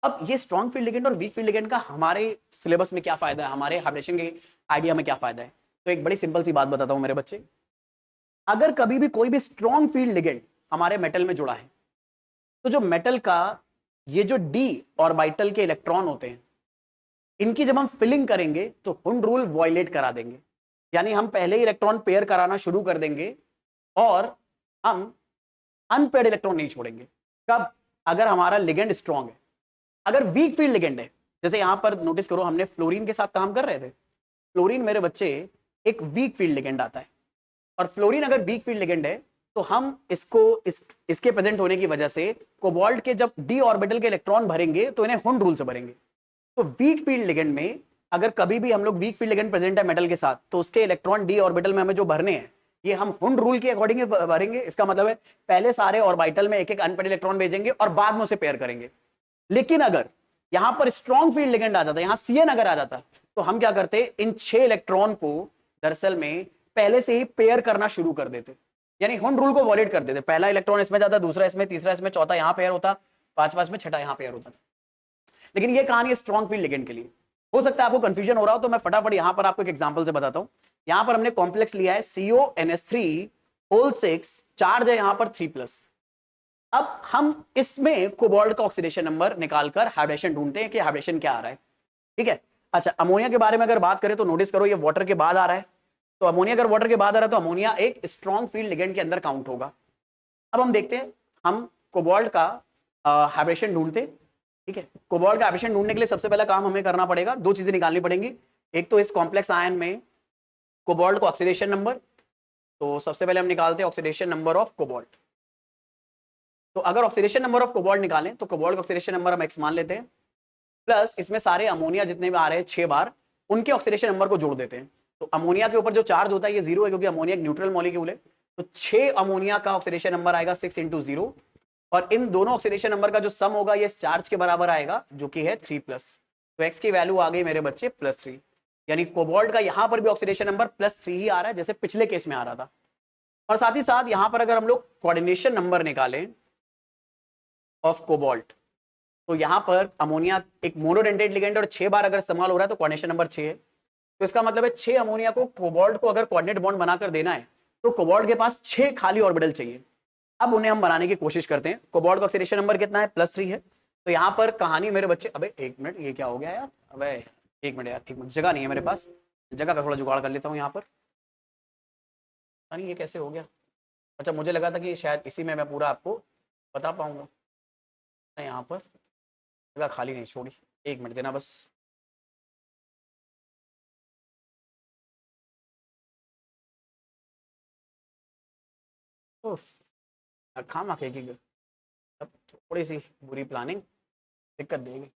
अब ये स्ट्रॉन्ग फील्ड लिगेंड और वीक फील्ड लिगेंड का हमारे सिलेबस में क्या फायदा है, हमारे हाइड्रेशन के आइडिया में क्या फायदा है? तो एक बड़ी सिंपल सी बात बताता हूं मेरे बच्चे, अगर कभी भी कोई भी स्ट्रॉन्ग फील्ड लिगेंड हमारे मेटल में जुड़ा है, तो जो मेटल का ये जो डी ऑर्बिटल के इलेक्ट्रॉन होते हैं, इनकी जब हम फिलिंग करेंगे तो हुंड रूल वायलेट करा देंगे, यानी हम पहले ही इलेक्ट्रॉन पेयर कराना शुरू कर देंगे और हम अनपेयर्ड इलेक्ट्रॉन नहीं छोड़ेंगे। कब? अगर हमारा लिगेंड स्ट्रॉन्ग है। अगर वीक फील्ड लिगेंड है, जैसे यहां पर नोटिस करो हमने फ्लोरीन के साथ काम कर रहे थे, फ्लोरीन मेरे बच्चे एक वीक फील्ड लिगेंड आता है, और फ्लोरीन अगर वीक फील्ड लिगेंड है तो हम इसके प्रेजेंट होने की वजह से कोबाल्ट के जब डी ऑर्बिटल के इलेक्ट्रॉन भरेंगे तो इन्हें हुंड रूल से भरेंगे। तो वीक फील्ड लिगेंड में अगर कभी भी हम लोग वीक फील्ड लिगेंड प्रेजेंट है मेटल के साथ, तो उसके इलेक्ट्रॉन डी ऑर्बिटल में हमें जो भरने हैं ये हम हुंड रूल के अकॉर्डिंग भरेंगे। इसका मतलब है पहले सारे ऑर्बिटल में एक एक अनपेयर्ड इलेक्ट्रॉन भेजेंगे और बाद में उसे पेयर करेंगे। लेकिन अगर यहां पर स्ट्रॉन्ग फील्ड लिगेंड आ जाता, यहां CN अगर आ जाता, तो हम क्या करते, इन 6 इलेक्ट्रॉन को दरअसल में पहले से ही पेयर करना शुरू कर देते, यानी हुंड रूल को वॉलेट कर देते। पहला इलेक्ट्रॉन इसमें जाता, दूसरा इसमें, तीसरा इसमें, चौथा यहां पेयर होता, पांचवा इसमें, छठा यहां पेयर होता था। लेकिन ये कहानी है स्ट्रॉन्ग फील्ड लिगेंड के लिए। हो सकता है आपको कंफ्यूजन हो रहा हो, तो मैं फटाफट यहां पर आपको एक एग्जांपल से बताता हूं। यहां पर हमने कॉम्प्लेक्स लिया है CONH3 चार्ज है यहां पर 3+। अब हम इसमें कोबाल्ट का ऑक्सीडेशन नंबर निकालकर हाइड्रेशन ढूंढते हैं कि हाइड्रेशन क्या आ रहा है, ठीक है। अच्छा अमोनिया के बारे में अगर बात करें तो नोटिस करो ये वाटर के बाद आ रहा है, तो अमोनिया अगर वाटर के बाद आ रहा है तो अमोनिया एक स्ट्रॉन्ग फील्ड लिगेंड के अंदर काउंट होगा। अब हम देखते हैं, हम कोबाल्ट का हाइड्रेशन ढूंढते हैं, ठीक है। कोबाल्ट का हाइड्रेशन ढूंढने के लिए सबसे पहला काम हमें करना पड़ेगा, दो चीजें निकालनी पड़ेंगी। एक तो इस कॉम्प्लेक्स आयन में कोबाल्ट का ऑक्सीडेशन नंबर, तो सबसे पहले हम निकालते हैं ऑक्सीडेशन नंबर ऑफ कोबाल्ट। तो अगर ऑक्सीडेशन नंबर ऑफ कोबाल्ट निकालें तो कोबाल्ट का ऑक्सीडेशन नंबर हम x मान लेते हैं, प्लस इसमें सारे अमोनिया जितने भी आ रहे हैं 6 बार, उनके ऑक्सीडेशन नंबर को जोड़ देते हैं। तो अमोनिया के ऊपर जो चार्ज होता है ये 0 है क्योंकि अमोनिया एक न्यूट्रल मॉलिक्यूल है, तो 6 अमोनिया का ऑक्सीडेशन नंबर आएगा 6 × 0, और इन दोनों ऑक्सीडेशन नंबर का जो सम होगा ये चार्ज के बराबर आएगा जो कि है 3+। तो x की वैल्यू आ गई मेरे बच्चे +3, यानी कोबाल्ट का यहां पर भी ऑक्सीडेशन नंबर +3 ही आ रहा है जैसे पिछले केस में आ रहा था। और साथ ही साथ यहां पर अगर हम लोग कोऑर्डिनेशन नंबर निकालें ऑफ कोबाल्ट, तो यहां पर अमोनिया एक मोनोडेंटेट लिगेंड और 6 बार अगर इस्तेमाल हो रहा है तो कोऑर्डिनेशन नंबर 6 है। तो इसका मतलब है 6 अमोनिया को कोबाल्ट को अगर कोऑर्डिनेट बॉन्ड बनाकर देना है तो कोबाल्ट के पास 6 खाली ऑर्बिटल चाहिए। अब उन्हें हम बनाने की कोशिश करते हैं। कोबाल्ट का ऑक्सीडेशन नंबर कितना है? +3 है। तो यहां पर कहानी मेरे बच्चे, अबे एक मिनट ये क्या हो गया यार, अबे एक मिनट यार, एक मिनट, जगह नहीं है मेरे पास, जगह का थोड़ा जुगाड़ कर लेता हूँ यहाँ पर। ये कैसे हो गया? अच्छा मुझे लगा था कि शायद इसी में मैं पूरा आपको बता पाऊंगा, यहाँ पर जगह खाली नहीं छोड़ी, एक मिनट देना बस। खामा खेगी अब थोड़ी सी बुरी प्लानिंग दिक्कत देगी।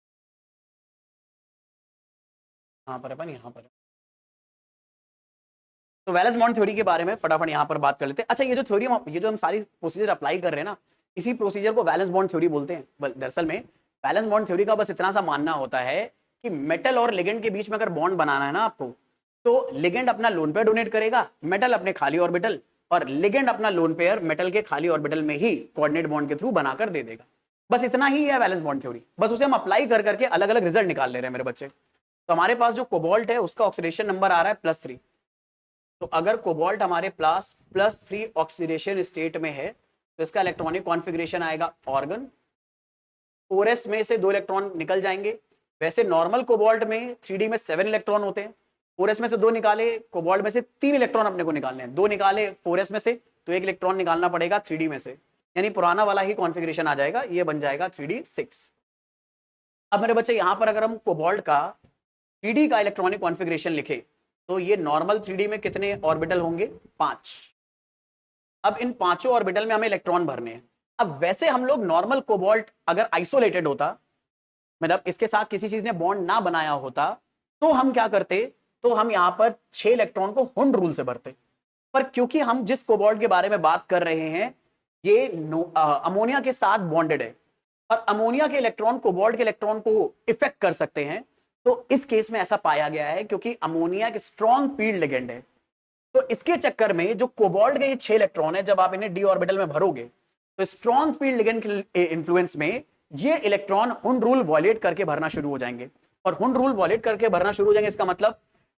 यहाँ पर अपन यहाँ पर, तो वैलेंस बॉन्ड थ्योरी के बारे में फटाफट यहाँ पर बात कर लेते हैं। अच्छा ये जो थ्योरी, ये जो हम सारी प्रोसीजर अप्लाई कर रहे हैं ना, इसी प्रोसीजर को वैलेंस बॉन्ड थ्योरी बोलते हैं। दरअसल में वैलेंस बॉन्ड थ्योरी का बस इतना सा मानना होता है कि मेटल और लिगेंड के बीच में अगर बॉन्ड बनाना है ना आपको, तो लिगेंड अपना लोन पेयर डोनेट करेगा, मेटल अपने खाली ऑर्बिटल, और लिगेंड अपना लोन पेयर मेटल के खाली ऑर्बिटल में ही कोऑर्डिनेट बॉन्ड के थ्रू बनाकर दे देगा। बस इतना ही है वैलेंस बॉन्ड थ्योरी, बस उसे हम अप्लाई कर करके अलग अलग रिजल्ट निकाल ले रहे हैं मेरे बच्चे। तो हमारे पास जो कोबाल्ट है उसका ऑक्सीडेशन नंबर आ रहा है +3। तो अगर कोबाल्ट हमारे पास +3 ऑक्सीडेशन स्टेट में है तो इसका इलेक्ट्रॉनिक कॉन्फ़िगरेशन आएगा ऑर्गन। 4s में से 2 इलेक्ट्रॉन निकल जाएंगे। वैसे नॉर्मल कोबाल्ट में 3d में 7 इलेक्ट्रॉन होते हैं, 4s में से 2 निकाले, कोबाल्ट में से 3 इलेक्ट्रॉन अपने को निकालने हैं, 2 निकाले 4s में से तो 1 इलेक्ट्रॉन निकालना पड़ेगा 3d में से, यानी पुराना वाला ही कॉन्फ़िगरेशन आ जाएगा, ये बन जाएगा 3d6। अब मेरे बच्चे यहां पर अगर हम कोबाल्ट का 3d का इलेक्ट्रॉनिक कॉन्फ़िगरेशन लिखे तो ये नॉर्मल 3d में कितने ऑर्बिटल होंगे? 5। अब इन पांचों ऑर्बिटल में हमें इलेक्ट्रॉन भरने हैं। अब वैसे हम लोग नॉर्मल कोबाल्ट अगर आइसोलेटेड होता, मतलब इसके साथ किसी चीज ने बॉन्ड ना बनाया होता, तो हम क्या करते? तो हम यहां पर 6 इलेक्ट्रॉन को हुंड रूल से भरते। पर क्योंकि हम जिस कोबाल्ट के बारे में बात कर रहे हैं ये अमोनिया के साथ बॉन्डेड है और अमोनिया के इलेक्ट्रॉन कोबाल्ट के इलेक्ट्रॉन को इफेक्ट कर सकते हैं, तो इस केस में ऐसा पाया गया है क्योंकि अमोनिया एक स्ट्रॉन्ग फील्ड लिगेंड है। तो इसके चक्कर में जो कोबाल्ट के ये 6 इलेक्ट्रॉन है, जब आप इन्हें डी ऑर्बिटल में भरोगे तो स्ट्रॉन्ग फील्ड लिगेंड के इन्फ्लुएंस में ये इलेक्ट्रॉन हुंड रूल वॉलेट करके भरना शुरू हो जाएंगे। और हुंड रूल वॉलेट करके भरना शुरू हो जाएंगे, इसका मतलब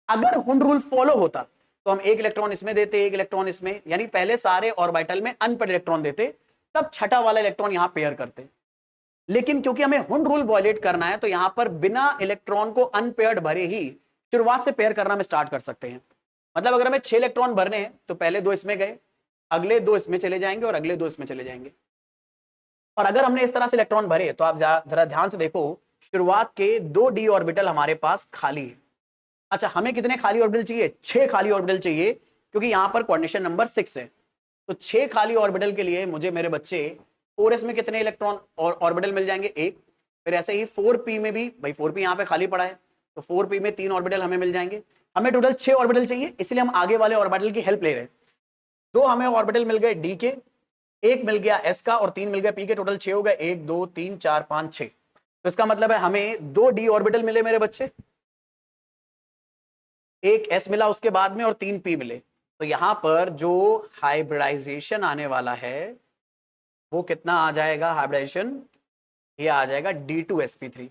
अगर हुंड रूल फॉलो होता तो हम 1 इलेक्ट्रॉन इसमें देते, 1 इलेक्ट्रॉन इसमें, यानी पहले सारे ऑर्बिटल में अनपेयर्ड इलेक्ट्रॉन देते, तब छठा वाला इलेक्ट्रॉन यहां पेयर करते। लेकिन क्योंकि हमें हुंड रूल वॉलेट करना है तो यहां पर बिना इलेक्ट्रॉन को अनपेयर्ड भरे ही शुरुआत से पेयर करना हम स्टार्ट कर सकते हैं। मतलब अगर हमें 6 इलेक्ट्रॉन भरने हैं तो पहले 2 इसमें गए, अगले 2 इसमें चले जाएंगे और अगले 2 इसमें चले जाएंगे। और अगर हमने इस तरह से इलेक्ट्रॉन भरे तो आप जरा ध्यान से देखो, शुरुआत के 2 डी ऑर्बिटल हमारे पास खाली है। अच्छा, हमें कितने खाली ऑर्बिटल चाहिए? 6 खाली ऑर्बिटल चाहिए, क्योंकि यहां पर कोऑर्डिनेशन नंबर 6 है। तो 6 खाली ऑर्बिटल के लिए मुझे मेरे बच्चे 4s में कितने इलेक्ट्रॉन और ऑर्बिटल मिल जाएंगे? 1। फिर ऐसे ही 4p में भी, भाई 4p यहां पे खाली पड़ा है तो 4p में 3 ऑर्बिटल हमें मिल जाएंगे। हमें टोटल 6 ऑर्बिटल चाहिए, इसलिए हम आगे वाले ऑर्बिटल की हेल्प ले रहे हैं। 2 हमें ऑर्बिटल मिल गए डी के, 1 मिल गया एस का और 3 मिल गया पी के, टोटल 6 हो गए। 1 2 3 4 5 6। तो इसका मतलब है हमें 2 डी ऑर्बिटल मिले मेरे बच्चे, 1 एस मिला उसके बाद में और 3 पी मिले। तो यहां पर जो हाइब्रिडाइजेशन आने वाला है वो कितना आ जाएगा? हाइब्रिडाइजेशन ये आ जाएगा D2sp3।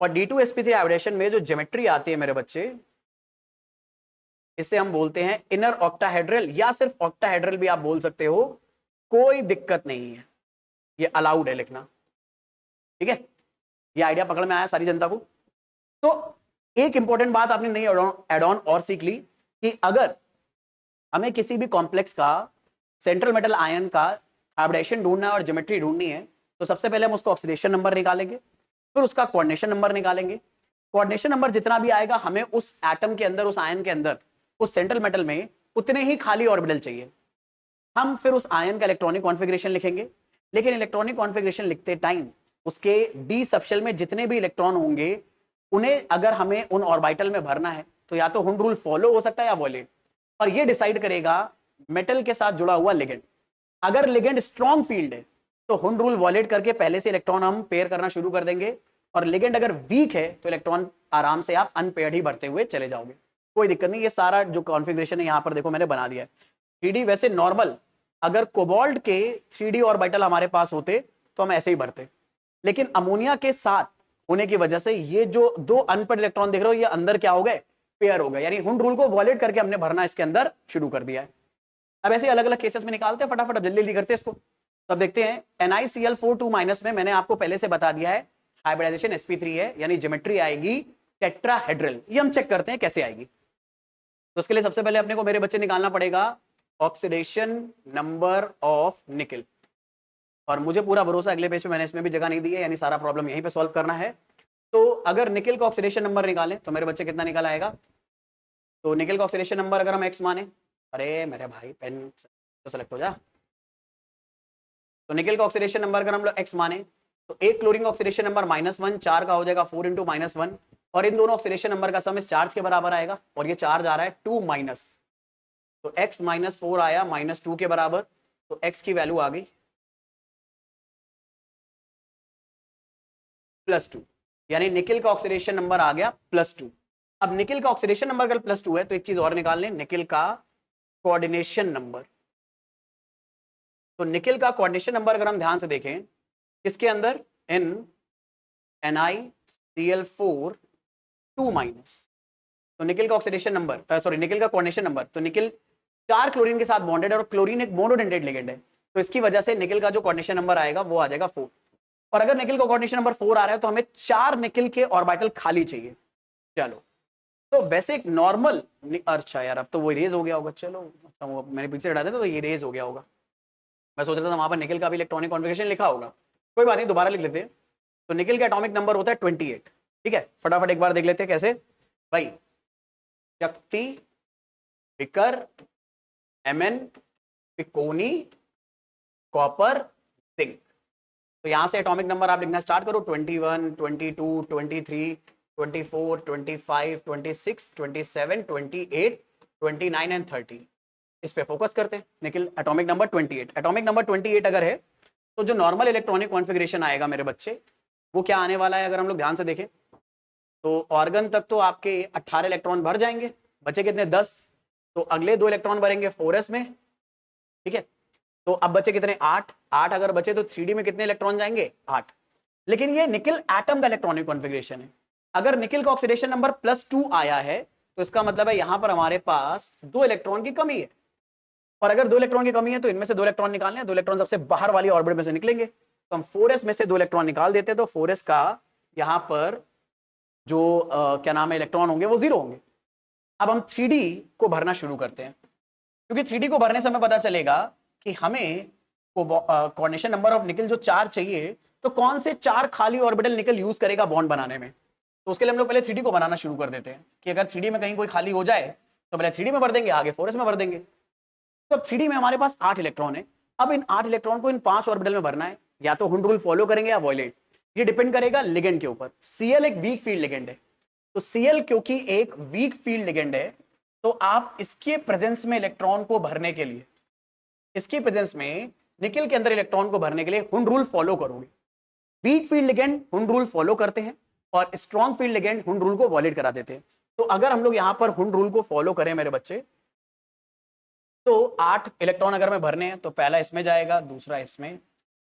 और D2sp3 हाइब्रिडेशन में जो ज्योमेट्री आती है मेरे बच्चे, इसे हम बोलते हैं इनर ऑक्टाहेड्रल या सिर्फ ऑक्टाहेड्रल भी आप बोल सकते हो, कोई दिक्कत नहीं है, ये अलाउड है लिखना। ठीक है, ये आइडिया पकड़ में आया सारी जनता को? तो एक इंपॉर्टेंट बात आपने नहीं एड ऑन और सीख ली कि अगर हमें किसी भी कॉम्प्लेक्स का सेंट्रल मेटल आयन का हाइब्रिडेशन ढूंढना है और ज्योमेट्री ढूंढनी है तो सबसे पहले हम उसका ऑक्सीडेशन नंबर निकालेंगे, फिर उसका कोऑर्डिनेशन नंबर निकालेंगे। कोऑर्डिनेशन नंबर जितना भी आएगा हमें उस एटम के अंदर, उस आयन के अंदर, उस सेंट्रल मेटल में उतने ही खाली ऑर्बिटल चाहिए। हम फिर उस आयन का इलेक्ट्रॉनिक कॉन्फ़िगरेशन लिखेंगे, लेकिन इलेक्ट्रॉनिक कॉन्फ़िगरेशन लिखते टाइम उसके डी सबशेल में जितने भी इलेक्ट्रॉन होंगे उन्हें अगर हमें उन ऑर्बिटल में भरना है तो या तो हुंड रूल फॉलो हो सकता है या वॉलेट, और ये डिसाइड करेगा मेटल के साथ जुड़ा हुआ लिगेंड। अगर लिगेंड स्ट्रॉन्ग फील्ड है तो हुंड रूल वॉलेट करके पहले से इलेक्ट्रॉन हम पेयर करना शुरू कर देंगे, और लिगेंड अगर वीक है तो इलेक्ट्रॉन आराम से आप अनपेयर्ड ही भरते हुए चले जाओगे, कोई दिक्कत नहीं। ये सारा जो कॉन्फ़िगरेशन है यहां पर देखो मैंने बना दिया है। 3D वैसे नॉर्मल अगर कोबाल्ट के 3D ऑर्बिटल हमारे पास होते तो हम ऐसे ही भरते, लेकिन अमोनिया के साथ होने की वजह से ये जो 2 अनपेयर्ड इलेक्ट्रॉन देख रहे हो ये अंदर क्या हो गए? पेयर हो गए, यानी हुंड रूल को वॉलेट करके हमने भरना इसके अंदर शुरू कर दिया है। अब ऐसे अलग अलग केसेस में निकालते हैं फटाफट, जल्दी जल्दी करते हैं इसको। तो अब देखते हैं NiCl4 2- में मैंने आपको पहले से बता दिया है हाइब्रिडाइजेशन sp3 है, यानी ज्योमेट्री आएगी टेट्राहेड्रल। ये हम चेक करते हैं कैसे आएगी। तो उसके लिए सबसे पहले अपने को मेरे बच्चे निकालना पड़ेगा ऑक्सीडेशन नंबर ऑफ निकल, और मुझे पूरा भरोसा अगले पेज पे मैंने इसमें भी जगह नहीं दी है, यानी सारा प्रॉब्लम यहीं पे सॉल्व करना है। तो अगर निकल का ऑक्सीडेशन नंबर निकालें तो मेरे बच्चे कितना निकल आएगा? तो निकल का ऑक्सीडेशन नंबर अगर हम x माने, अरे मेरे भाई पेन तो सेलेक्ट हो जा। तो निकल का ऑक्सीडेशन नंबर अगर हम लोग x माने तो एक क्लोरीन का ऑक्सीडेशन नंबर -1, 4 का हो जाएगा 4 × -1, और इन दोनों ऑक्सीडेशन नंबर का सम इस चार्ज के बराबर आएगा, और ये चार्ज आ रहा है 2-, तो x -4 आया -2 के बराबर, तो x की वैल्यू आ गई +2, यानी निकल का ऑक्सीडेशन नंबर आ गया +2। अब निकल का ऑक्सीडेशन नंबर अगर +2 है तो एक चीज और निकाल लें, निकल का कोऑर्डिनेशन नंबर। तो निकल का कोऑर्डिनेशन नंबर अगर हम ध्यान से देखें किसके अंदर, इन NiCl4 2-, तो निकल का ऑक्सीडेशन नंबर सॉरी निकल का कोऑर्डिनेशन नंबर, तो निकल 4 क्लोरीन के साथ बॉन्डेड है और क्लोरीन एक मोनोडेंटेड लिगेंड है, तो इसकी वजह से निकल का जो कोऑर्डिनेशन नंबर आएगा वो आ जाएगा 4। और अगर निकल का कोऑर्डिनेशन नंबर 4 आ रहा है तो हमें 4 निकल के ऑर्बिटल खाली चाहिए। चलो, तो वैसे एक नॉर्मल, अच्छा यार अब तो वो इरेज हो गया होगा, चलो अच्छा वो मैंने पीछे हटा दिया तो ये इरेज हो गया होगा। मैं सोच रहा था वहां पर निकल का भी इलेक्ट्रॉनिक कॉन्फ़िगरेशन लिखा होगा, कोई बात नहीं दोबारा लिख लेते हैं। तो निकल का एटॉमिक नंबर होता है 28। ठीक है, फटाफट एक बार देख लेते हैं कैसे भाई। शक्ति, विकर, एमएन, पिकोनी, कॉपर, जिंक। तो यहां से एटॉमिक नंबर आप लिखना स्टार्ट करो, 21, 22, 23, 24, 25, 26, 27, 28, 29 एंड 30। इस पे फोकस करते हैं। निकल एटॉमिक नंबर 28, एटॉमिक नंबर 28 अगर है तो जो नॉर्मल इलेक्ट्रॉनिक कॉन्फ़िगरेशन आएगा मेरे बच्चे, वो क्या आने वाला है? अगर हम लोग ध्यान से देखें तो ऑर्गन तक तो आपके 18 इलेक्ट्रॉन भर जाएंगे, बचे कितने? 10। तो अगले 2 इलेक्ट्रॉन भरेंगे 4s में। ठीक है, तो अब बचे कितने? 8। 8 अगर बचे तो 3d में कितने इलेक्ट्रॉन जाएंगे? 8। लेकिन ये निकल एटम का इलेक्ट्रॉनिक कॉन्फ़िगरेशन है। अगर निकल का ऑक्सीडेशन नंबर +2 आया है तो इसका मतलब है यहां पर हमारे पास 2 इलेक्ट्रॉन की कमी है। और अगर 2 इलेक्ट्रॉन की कमी है तो इनमें से 2 इलेक्ट्रॉन निकालने हैं, 2 इलेक्ट्रॉन सबसे बाहर वाली ऑर्बिट में से निकलेंगे। तो हम 4s में से 2 इलेक्ट्रॉन निकाल देते हैं, तो 4s का यहां पर जो क्या नाम है इलेक्ट्रॉन होंगे वो 0 होंगे। अब हम 3d को भरना शुरू करते हैं, क्योंकि 3d को भरने से हमें पता चलेगा कि हमें कोऑर्डिनेशन नंबर ऑफ निकल जो 4 चाहिए, तो कौन से 4 खाली ऑर्बिटल निकल यूज करेगा बॉन्ड बनाने में। तो उसके लिए हम लोग पहले 3d को बनाना शुरू कर देते हैं कि अगर 3d में कहीं कोई खाली हो जाए तो पहले 3d में भर देंगे, आगे 4s में भर देंगे। तो अब 3d में हमारे पास 8 इलेक्ट्रॉन है। अब इन 8 इलेक्ट्रॉन को इन 5 ऑर्बिटल में भरना है, या तो हुंड रूल फॉलो करेंगे या वॉयलेट, ये डिपेंड करेगा लिगेंड के ऊपर। Cl एक वीक फील्ड लिगेंड है, तो Cl क्योंकि एक वीक फील्ड लिगेंड है, तो आप इसके प्रेजेंस में इलेक्ट्रॉन को भरने के लिए, इसके प्रेजेंस में निकल के अंदर इलेक्ट्रॉन को भरने के लिए हुंड रूल फॉलो करोगे। Week field ligand Hund rule follow करते हैं और strong field ligand Hund rule को वॉयलेट करा देते हैं। तो अगर हम लोग यहां पर हुंड रूल को फॉलो करें मेरे बच्चे, तो 8 इलेक्ट्रॉन अगर मैं भरने हैं तो पहला इसमें जाएगा, दूसरा इसमें,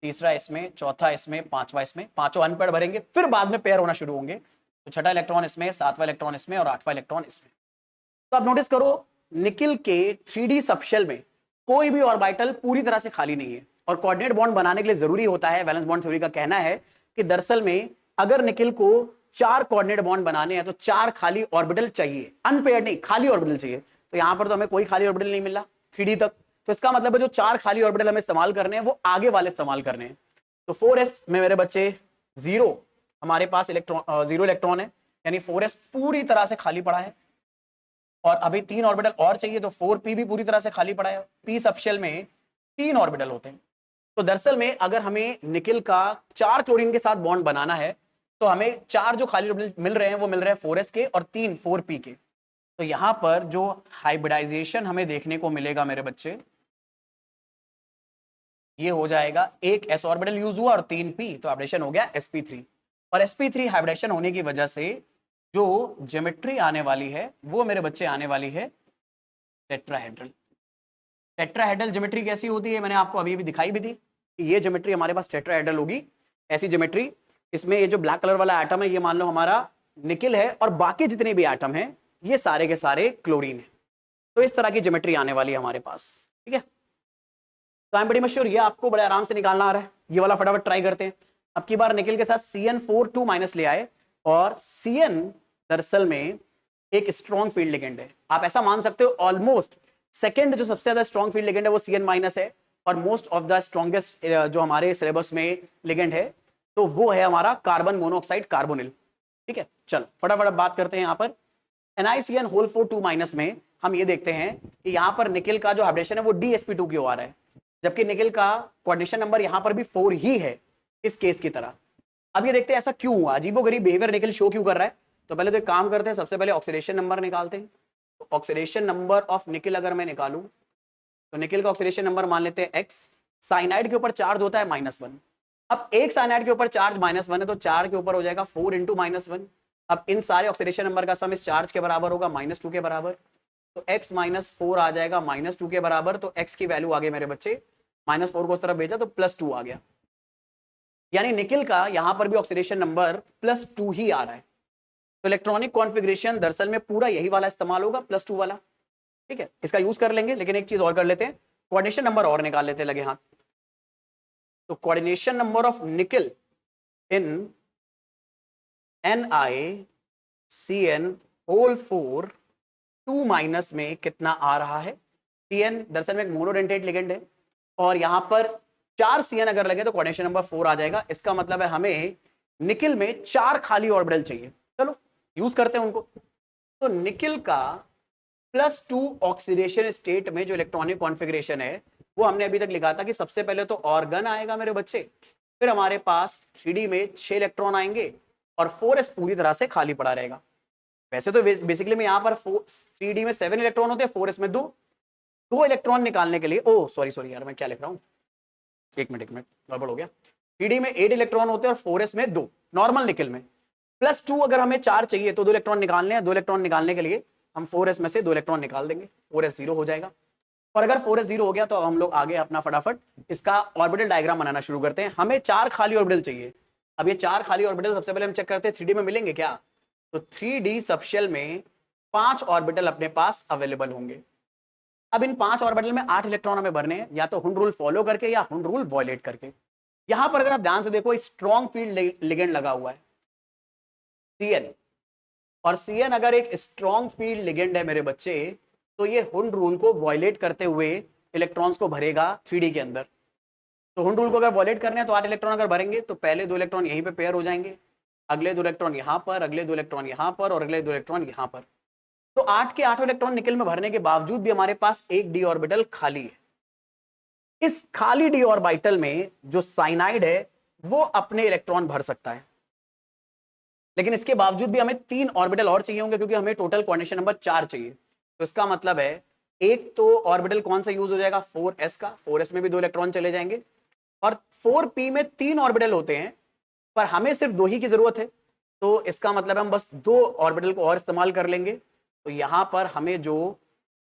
तीसरा इसमें, चौथा इसमें, पांचवा इसमें, पांचों अनपेयर भरेंगे, फिर बाद में पेयर होना शुरू होंगे। तो छठा इलेक्ट्रॉन इसमें, सातवां इलेक्ट्रॉन इसमें और आठवां इलेक्ट्रॉन इसमें। तो आप नोटिस करो निकल के 3d सबशेल में कोई भी ऑर्बिटल पूरी तरह से खाली नहीं है। और कोऑर्डिनेट बॉन्ड बनाने के लिए जरूरी होता है, वैलेंस बॉन्ड थ्योरी का कहना है कि दरअसल में अगर निकल को 4 कोऑर्डिनेट बॉन्ड बनाने हैं तो 4 खाली ऑर्बिटल चाहिए, अनपेयर्ड नहीं, खाली ऑर्बिटल चाहिए। तो यहां पर तो हमें कोई खाली ऑर्बिटल नहीं मिला 3d तक, तो इसका मतलब है जो 4 खाली ऑर्बिटल हमें इस्तेमाल करने हैं वो आगे वाले इस्तेमाल करने हैं। तो 4s में मेरे बच्चे 0 हमारे पास इलेक्ट्रॉन 0 इलेक्ट्रॉन है, यानी 4s पूरी तरह से खाली पड़ा है। और अभी 3 ऑर्बिटल और चाहिए, तो 4p भी पूरी तरह से खाली पड़ा है। p सबशेल में 3 ऑर्बिटल होते हैं। तो दरअसल में अगर हमें निकल का 4 क्लोरीन के साथ बॉन्ड बनाना है तो हमें 4 जो खाली ऑर्बिटल मिल रहे हैं वो मिल रहे हैं 4s के और 3 4p के। तो यहां पर जो हाइब्रिडाइजेशन हमें देखने को मिलेगा मेरे बच्चे, ये हो जाएगा, एक s ऑर्बिटल यूज हुआ और 3p, तो हाइब्रिडेशन हो गया sp3। और sp3 हाइब्रिडेशन होने की वजह से जो ज्योमेट्री आने वाली है वो मेरे बच्चे आने वाली है टेट्राहेड्रल। टेट्राहेड्रल ज्योमेट्री कैसी होती है मैंने आपको अभी भी दिखाई भी दी, ये ज्योमेट्री हमारे पास टेट्राहेड्रल होगी। ऐसी ज्योमेट्री, इसमें ये जो ब्लैक कलर वाला एटम है ये मान लो हमारा निकल है और बाकी जितने भी एटम हैं ये सारे के सारे क्लोरीन है। तो इस तरह की ज्योमेट्री आने वाली है हमारे पास। ठीक है, तो आई एम बड़ी मश्योर ये आपको बड़े आराम से निकालना आ रहा है। ये वाला फटाफट ट्राई करते हैं। अब की बार निकल के साथ CN4 2- ले आए, और CN दरअसल में एक स्ट्रॉन्ग फील्ड लिगेंड है। आप ऐसा मान सकते हो ऑलमोस्ट सेकंड जो सबसे ज्यादा स्ट्रॉन्ग फील्ड लिगेंड है वो CN- है, और मोस्ट ऑफ द स्ट्रॉन्गेस्ट जो हमारे सिलेबस में लिगेंड है तो वो है हमारा कार्बन मोनोऑक्साइड कार्बोनिल। ठीक है, चलो फटाफट बात करते हैं। यहाँ पर NiCN4 2- में हम ये देखते हैं कि यहाँ पर निकल का जो हाइब्रिडेशन है वो DsP2 की ओर आ रहा है, जबकि निकल का कोऑर्डिनेशन नंबर यहाँ पर भी 4 ही है इस केस की तरह। अब ये देखते हैं ऐसा क्यों हुआ, अजीबोगरीब बिहेवियर निकल शो क्यों कर रहा है। तो पहले तो एक काम करते हैं, सबसे पहले ऑक्सीडेशन नंबर निकालते हैं। तो ऑक्सीडेशन नंबर ऑफ निकल अगर मैं निकालूं तो निकल का ऑक्सीडेशन नंबर मान लेते हैं x। साइनाइड के ऊपर चार्ज होता है -1। अब एक साइनाइड के ऊपर चार्ज -1 है तो 4 के ऊपर हो जाएगा 4 × -1। अब इन सारे ऑक्सीडेशन नंबर का सम इस चार्ज के बराबर होगा -2 के बराबर, तो x -4 आ जाएगा -2 के बराबर। तो x की वैल्यू आ गई मेरे बच्चे, -4 को उस तरफ भेजा तो +2 आ गया, यानी निकल का यहां पर भी ऑक्सीडेशन नंबर +2 ही आ रहा है। तो इलेक्ट्रॉनिक कॉन्फ़िगरेशन दरअसल में पूरा यही वाला इस्तेमाल होगा, +2 वाला। ठीक है, इसका यूज कर लेंगे, लेकिन एक चीज और कर लेते हैं, कोऑर्डिनेशन नंबर और निकाल लेते हैं लगे हाथ। तो कोऑर्डिनेशन नंबर ऑफ निकल इन NiCN होल 4 2 माइनस में कितना आ रहा है Cn। दरअसल में एक मोनोडेंटेट लिगेंड है और यहां पर 4 Cn अगर लगे तो कोऑर्डिनेशन नंबर 4 आ जाएगा। इसका मतलब है हमें निकिल में 4 खाली ऑर्बिटल चाहिए। चलो यूज करते हैं उनको। तो निकिल का +2 ऑक्सीडेशन स्टेट में जो इलेक्ट्रॉनिक कॉन्फ़िगरेशन है वो हमने अभी तक लिखा था कि सबसे पहले तो ऑर्गन आएगा मेरे बच्चे, फिर हमारे पास 3D में 6 इलेक्ट्रॉन आएंगे और 4s पूरी तरह से खाली पड़ा रहेगा। वैसे तो बेसिकली में यहाँ पर 3D में 7 इलेक्ट्रॉन होते हैं, 4s में दो इलेक्ट्रॉन निकालने के लिए, ओ सॉरी यार मैं क्या लिख रहा हूँ, एक मिनट गड़बड़ हो गया। 3D में 8 इलेक्ट्रॉन होते हैं और 4s में 2 नॉर्मल निकल में, +2 अगर हमें 4 चाहिए तो 2 इलेक्ट्रॉन निकालने हैं। 2 इलेक्ट्रॉन निकालने के लिए हम 4s में से 2 इलेक्ट्रॉन निकाल देंगे, 4s 0 हो जाएगा। और अगर 4s 0 हो गया तो अब हम लोग आगे अपना फटाफट इसका ऑर्बिटल डायग्राम बनाना शुरू करते हैं। हमें 4 खाली ऑर्बिटल चाहिए। अब ये 4 खाली ऑर्बिटल सबसे पहले हम चेक करते हैं 3D में मिलेंगे क्या। तो 3D सबशेल में 5 ऑर्बिटल अपने पास अवेलेबल होंगे। अब इन 5 ऑर्बिटल में 8 इलेक्ट्रॉन हमें भरने हैं, या तो हुंड रूल फॉलो करके या हुंड रूल वॉयलेट करके। यहां पर अगर आप ध्यान से देखो स्ट्रॉन्ग फील्ड लिगेंड लगा हुआ है Cn, और Cn अगर एक स्ट्रॉन्ग फील्ड लिगेंड है मेरे बच्चे तो ये हुंड रूल को वॉयलेट करते हुए इलेक्ट्रॉन्स को भरेगा 3D के अंदर। तो हुंड रूल को अगर वॉयलेट करने हैं तो 8 इलेक्ट्रॉन अगर भरेंगे तो पहले 2 इलेक्ट्रॉन यहीं पे पेयर हो जाएंगे, अगले 2 इलेक्ट्रॉन यहां पर, अगले 2 इलेक्ट्रॉन यहां पर और अगले 2 इलेक्ट्रॉन यहां पर। तो 8 के 8 इलेक्ट्रॉन निकल में भरने के बावजूद भी हमारे पास एक डी ऑर्बिटल खाली है। इस खाली डी ऑर्बिटल में जो साइनाइड है वो अपने इलेक्ट्रॉन भर सकता है, लेकिन इसके बावजूद भी हमें 3 ऑर्बिटल और चाहिए होंगे क्योंकि हमें टोटल कोऑर्डिनेशन नंबर 4 चाहिए। तो इसका मतलब है एक तो ऑर्बिटल कौन सा यूज हो जाएगा 4s का, 4s में भी 2 इलेक्ट्रॉन चले जाएंगे, और 4p में 3 ऑर्बिटल होते हैं पर हमें सिर्फ 2 ही की जरूरत है। तो इसका मतलब हम बस 2 ऑर्बिटल को और इस्तेमाल कर लेंगे। तो यहां पर हमें जो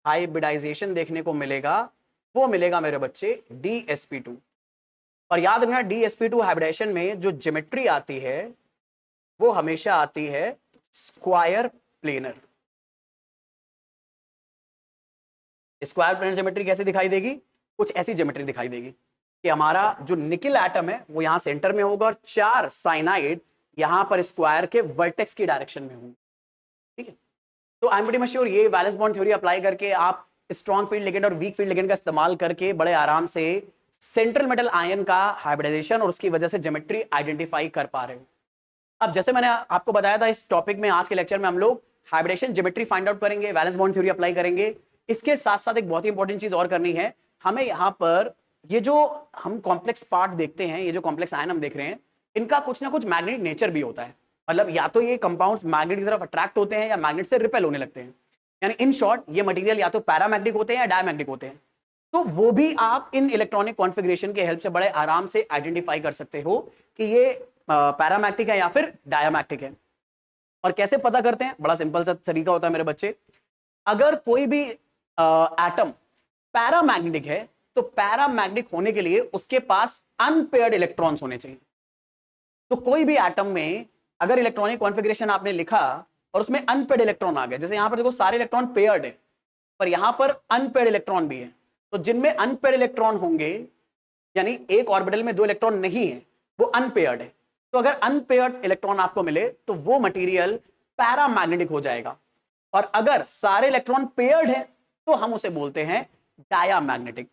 हाइब्रिडाइजेशन देखने को मिलेगा वो मिलेगा मेरे बच्चे DsP2। और याद रखना DsP2 हाइब्रिडाइजेशन में जो ज्योमेट्री आती है वो हमेशा आती है square planar. Square planar geometry कैसे दिखाई देगी, कुछ ऐसी ज्योमेट्री दिखाई देगी कि हमारा जो निकिल एटम है वो यहां सेंटर में होगा और 4 साइनाइड यहां पर स्क्वायर के वर्टेक्स की डायरेक्शन में होंगे। ठीक है, तो I am pretty much sure ये वैलेंस बॉन्ड थ्योरी अप्लाई करके आप स्ट्रॉन्ग फील्ड लिगेंड और वीक फील्ड लिगेंड का इस्तेमाल करके बड़े आराम से सेंट्रल मेटल आयन का हाइब्रिडाइजेशन और उसकी वजह से ज्योमेट्री आइडेंटिफाई कर पा रहे हो। अब जैसे मैंने आपको बताया था इस टॉपिक में आज के लेक्चर में हम लोग हाइब्रिडेशन ज्योमेट्री फाइंड आउट करेंगे, वैलेंस बॉन्ड थ्योरी अप्लाई करेंगे। इसके साथ साथ एक बहुत ही इंपॉर्टेंट चीज और करनी है, हमें यहाँ पर ये जो हम कॉम्प्लेक्स पार्ट देखते हैं, ये जो कॉम्प्लेक्स आयन हम देख रहे हैं, इनका कुछ ना कुछ मैग्नेटिक नेचर भी होता है। मतलब या तो ये कंपाउंड्स मैग्नेट की तरफ अट्रैक्ट होते हैं या मैग्नेट से रिपेल होने लगते हैं। यानी इन शॉर्ट ये मटेरियल या तो पैरामैग्नेटिक होते हैं या डायमैग्नेटिक होते हैं। तो वो भी आप इन इलेक्ट्रॉनिक कॉन्फ़िगरेशन के हेल्प से बड़े आराम से आइडेंटिफाई कर सकते हो कि ये पैरामैग्नेटिक है या फिर डायमैग्नेटिक है। और कैसे पता करते हैं, बड़ा सिंपल सा तरीका होता है मेरे बच्चे। अगर कोई भी एटम पैरामैग्नेटिक है तो पैरामैग्नेटिक होने के लिए उसके पास अनपेयर्ड इलेक्ट्रॉन्स होने चाहिए। तो कोई भी एटम में अगर इलेक्ट्रॉनिक कॉन्फ़िगरेशन आपने लिखा और उसमें अनपेयर्ड इलेक्ट्रॉन आ गए, जैसे यहां पर देखो सारे इलेक्ट्रॉन पेयर्ड है पर यहां पर अनपेयर्ड इलेक्ट्रॉन भी है, तो जिनमें अनपेयर्ड इलेक्ट्रॉन होंगे यानी एक ऑर्बिटल में 2 इलेक्ट्रॉन नहीं है वो अनपेयर्ड है, तो अगर अनपेयर्ड इलेक्ट्रॉन आपको मिले तो वो मटेरियल पैरामैग्नेटिक हो जाएगा। और अगर सारे इलेक्ट्रॉन पेयर्ड है तो हम उसे बोलते हैं डायामैग्नेटिक।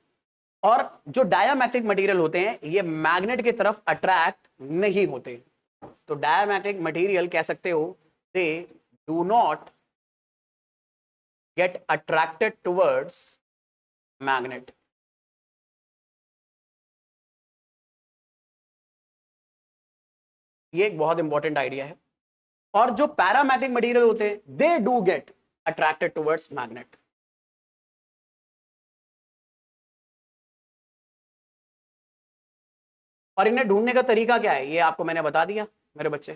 और जो डायामैग्नेटिक मटेरियल होते हैं ये मैग्नेट की तरफ अट्रैक्ट नहीं होते। तो डायामैग्नेटिक मटेरियल कह सकते हो they do not get attracted towards magnet. ये एक बहुत इंपॉर्टेंट आइडिया है। और जो पैरामैग्नेटिक मटेरियल होते हैं they do get attracted towards magnet. और इन्हें ढूंढने का तरीका क्या है ये आपको मैंने बता दिया मेरे बच्चे,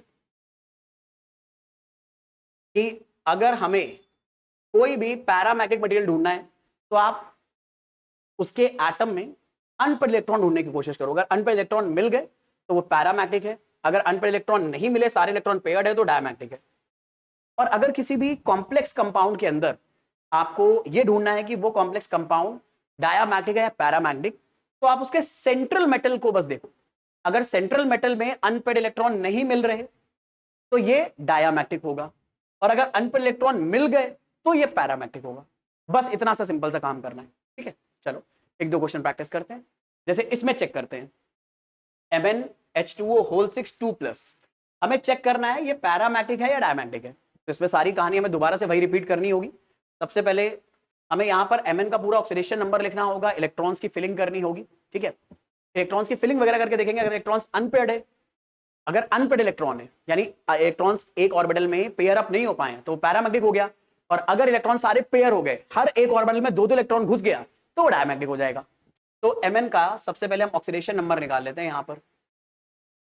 कि अगर हमें कोई भी पैरामैग्नेटिक मटेरियल ढूंढना है तो आप उसके एटम में अनपेयर्ड इलेक्ट्रॉन ढूंढने की कोशिश करो। अगर अनपेयर्ड इलेक्ट्रॉन मिल गए तो वो पैरामैग्नेटिक है, अगर अनपेयर्ड इलेक्ट्रॉन नहीं मिले सारे इलेक्ट्रॉन पेयर्ड है तो डायमैग्नेटिक है। और अगर किसी भी कॉम्प्लेक्स कंपाउंड के अंदर आपको यह ढूंढना है कि वो कॉम्प्लेक्स कंपाउंड डायमैग्नेटिक है या पैरामैग्नेटिक, तो आप उसके सेंट्रल मेटल को बस देखो। अगर सेंट्रल मेटल में अनपेयर्ड इलेक्ट्रॉन नहीं मिल रहे तो ये डायमैग्नेटिक होगा, और अगर अनपेड इलेक्ट्रॉन मिल गए तो ये पैरामैग्नेटिक होगा। बस इतना सा सिंपल सा काम करना है, ठीक है। चलो एक दो क्वेश्चन प्रैक्टिस करते हैं। जैसे इसमें चेक करते हैं MnH2O होल 6 2+, हमें चेक करना है ये पैरामैग्नेटिक है या डायमैग्नेटिक है। तो इसमें सारी कहानी हमें दोबारा से वही रिपीट करनी होगी। सबसे पहले हमें यहाँ पर Mn का पूरा ऑक्सीडेशन नंबर लिखना होगा, इलेक्ट्रॉन्स की फिलिंग करनी होगी, ठीक है। इलेक्ट्रॉन्स की फिलिंग वगैरह करके देखेंगे। अगर इलेक्ट्रॉन्स अनपेयर्ड है, अगर अनपेयर्ड इलेक्ट्रॉन है यानी इलेक्ट्रॉन्स एक ऑर्बिटल में पेयर अप नहीं हो पाए तो पैरामैग्नेटिक हो गया। और अगर इलेक्ट्रॉन सारे पेयर हो गए, हर एक ऑर्बिटल में दो दो इलेक्ट्रॉन घुस गया, तो डायमैग्नेटिक हो जाएगा। तो Mn का सबसे पहले हम ऑक्सीडेशन नंबर निकाल लेते हैं यहां पर।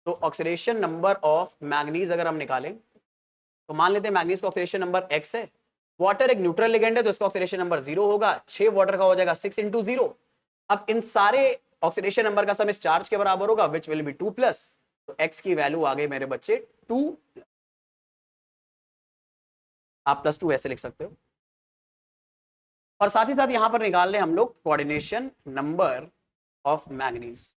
तो ऑक्सीडेशन नंबर ऑफ मैग्नीज अगर हम निकालें तो मान लेते हैं मैग्नीज का ऑक्सीडेशन नंबर x है। वाटर एक न्यूट्रल लिगेंड है तो इसका ऑक्सीडेशन नंबर 0 होगा, 6 वाटर का हो जाएगा 6 × 0। अब इन सारे ऑक्सीडेशन नंबर का सम इस चार्ज के बराबर होगा, विच विल बी 2+। तो x की वैल्यू आ गई मेरे बच्चे 2, आप +2 ऐसे लिख सकते हो। और साथ ही साथ यहां पर निकाल लें हम लोग कोऑर्डिनेशन नंबर ऑफ मैग्नीज।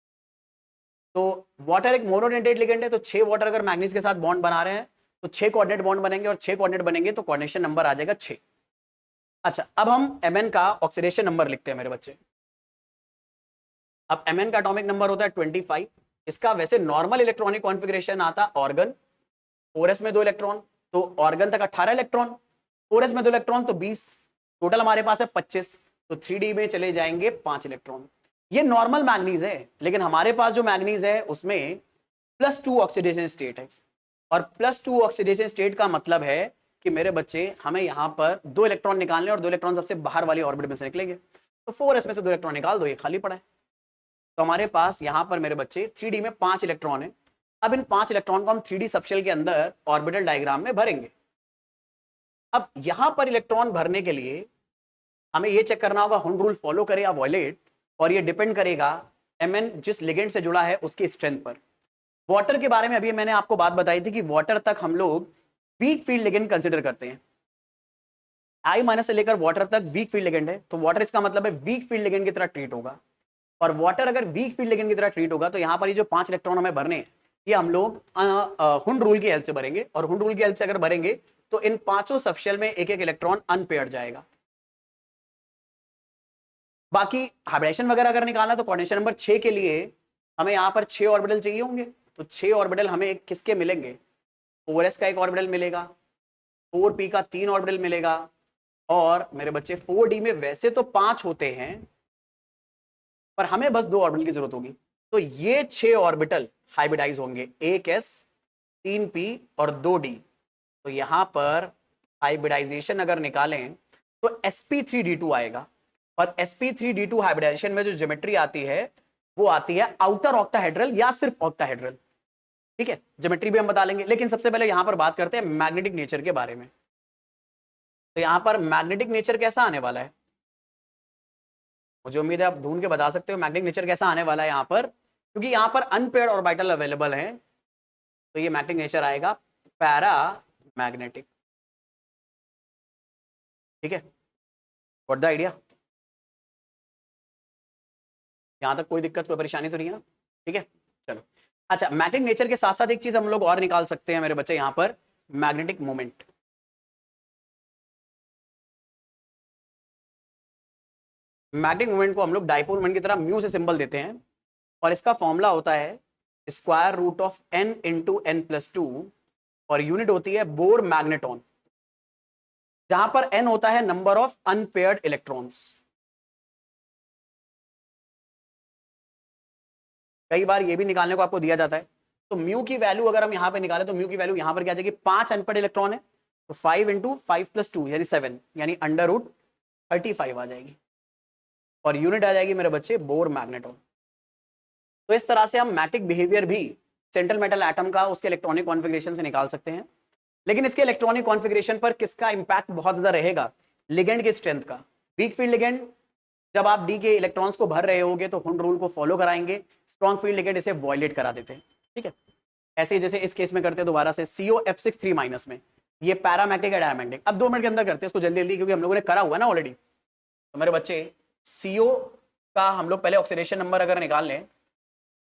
तो वाटर एक मोनोडेंटेट लिगेंड है तो 6 वाटर अगर मैग्नीज के साथ बॉन्ड बना रहे हैं तो 6 कोऑर्डिनेट बॉन्ड बनेंगे, और 6 कोऑर्डिनेट बनेंगे तो कोऑर्डिनेशन नंबर आ जाएगा 6। अच्छा, अब हम Mn का ऑक्सीडेशन नंबर लिखते हैं मेरे बच्चे। अब Mn का एटॉमिक नंबर होता है 25। इसका वैसे नॉर्मल इलेक्ट्रॉनिक कॉन्फ़िगरेशन आता ऑर्गन, 4s में 2 इलेक्ट्रॉन, तो ऑर्गन तक 18 इलेक्ट्रॉन, 4s में 2 इलेक्ट्रॉन तो 20, टोटल हमारे पास है 25। तो 3d में चले जाएंगे 5 इलेक्ट्रॉन। ये नॉर्मल मैग्नीज है, लेकिन हमारे पास जो मैग्नीज है उसमें +2 ऑक्सीडेशन स्टेट है। और +2 ऑक्सीडेशन स्टेट का मतलब है कि मेरे बच्चे हमें यहां पर 2 इलेक्ट्रॉन निकालने, और 2 इलेक्ट्रॉन सबसे बाहर वाली ऑर्बिट में से निकलेंगे। तो 4s में से 2 इलेक्ट्रॉन निकाल दो, ये खाली पड़ा है। तो हमारे पास यहां पर मेरे बच्चे 3d में 5 इलेक्ट्रॉन है। अब इन 5 इलेक्ट्रॉन को हम 3d सबशेल के अंदर ऑर्बिटल डायग्राम में भरेंगे। अब यहां पर इलेक्ट्रॉन भरने के लिए हमें यह चेक करना होगा हुंड रूल फॉलो करे या वॉयलेट, और ये डिपेंड करेगा Mn जिस लिगेंड से जुड़ा है उसकी स्ट्रेंथ पर। वाटर के बारे में अभी मैंने आपको बात बताई थी कि वाटर तक हम लोग वीक फील्ड लिगेंड कंसीडर करते हैं। I- से लेकर वाटर तक वीक फील्ड लिगेंड है, तो वाटर इसका मतलब है वीक फील्ड लिगेंड की तरह ट्रीट होगा। और वाटर अगर वीक फील्ड लिगेंड की तरह ट्रीट होगा तो यहां पर ये जो 5 इलेक्ट्रॉन हमें भरने हैं, ये हम लोग हुंड रूल की हेल्प से भरेंगे। और हुंड रूल की हेल्प से अगर भरेंगे तो इन पांचों सबशेल में एक एक इलेक्ट्रॉन अनपेयर्ड जाएगा। बाकी हाइब्रिडेशन वगैरह अगर निकालना तो कोऑर्डिनेशन नंबर 6 के लिए हमें यहां पर 6 ऑर्बिटल चाहिए होंगे। तो 6 ऑर्बिटल हमें किसके मिलेंगे, 4s का एक ऑर्बिटल मिलेगा, 4p का 3 ऑर्बिटल मिलेगा, और मेरे बच्चे 4d में वैसे तो 5 होते हैं पर हमें बस 2 ऑर्बिटल की जरूरत होगी। तो ये 6 ऑर्बिटल हाइब्रिडाइज होंगे, 1s 3p और 2d। तो यहां पर हाइब्रिडाइजेशन अगर निकालें तो sp3d2 आएगा। और sp3d2 हाइब्रिडाइजेशन में जो ज्योमेट्री आती है वो आती है आउटर ऑक्टाहेड्रल या सिर्फ ऑक्टाहेड्रल, ठीक है। ज्योमेट्री भी हम बता लेंगे, लेकिन सबसे पहले यहां पर बात करते हैं मैग्नेटिक नेचर के बारे में। तो यहां पर मैग्नेटिक नेचर कैसा आने वाला है, मुझे उम्मीद है आप ढूंढ के बता सकते हो मैग्नेटिक नेचर कैसा आने वाला है यहां पर, क्योंकि यहां पर अनपेयर्ड ऑर्बिटल अवेलेबल है। तो ये मैग्नेटिक नेचर आएगा पैरा मैग्नेटिक, ठीक है। व्हाट द आइडिया, यहां तक कोई दिक्कत कोई परेशानी तो नहीं है ना, ठीक है। चलो अच्छा, मैग्नेटिक नेचर के साथ साथ एक चीज हम लोग और निकाल सकते हैं मेरे बच्चे यहां पर, मैग्नेटिक मोमेंट। मैग्नेटिक मोमेंट को हम लोग डाइपोल मोमेंट की तरह म्यू से सिंबल देते हैं, और इसका फॉर्मूला होता है square root of n into n+2, और यूनिट होती है बोर मैग्नेटॉन, जहां पर n होता है नंबर ऑफ अनपेयर्ड इलेक्ट्रॉन्स। कई बार ये भी निकालने को आपको दिया जाता है। तो म्यू की वैल्यू अगर हम यहां पे निकालें तो म्यू की वैल्यू यहां पर क्या आ जाएगी, 5 अनपेयर्ड इलेक्ट्रॉन है तो 5 इंटू 5+2 यानी 7, यानी √35 आ जाएगी, और यूनिट आ जाएगी मेरे बच्चे बोर मैग्नेटॉन। तो इस तरह से हम मैग्नेटिक बिहेवियर भी सेंट्रल मेटल एटम का उसके इलेक्ट्रॉनिक कॉन्फ़िगरेशन से निकाल सकते हैं। लेकिन इसके इलेक्ट्रॉनिक कॉन्फ़िगरेशन पर किसका इंपैक्ट बहुत ज्यादा रहेगा, लिगेंड की स्ट्रेंथ का। वीक फील्ड लिगेंड, जब आप डी के इलेक्ट्रॉन्स को भर रहे होगे तो हुंड रूल को फॉलो कराएंगे, स्ट्रॉन्ग फील्ड लिगेंड इसे वॉयलेट करा देते हैं, ठीक है। ऐसे ही जैसे इस केस में करते हैं दोबारा से COF6 3- में, ये पैरामैग्नेटिक है डायमैग्नेटिक। अब 2 मिनट के अंदर करते हैं इसको जल्दी जल्दी, क्योंकि हम लोगों ने करा हुआ ना ऑलरेडी। तो मेरे बच्चे CO का हम लोग पहले ऑक्सीडेशन नंबर अगर निकाल लें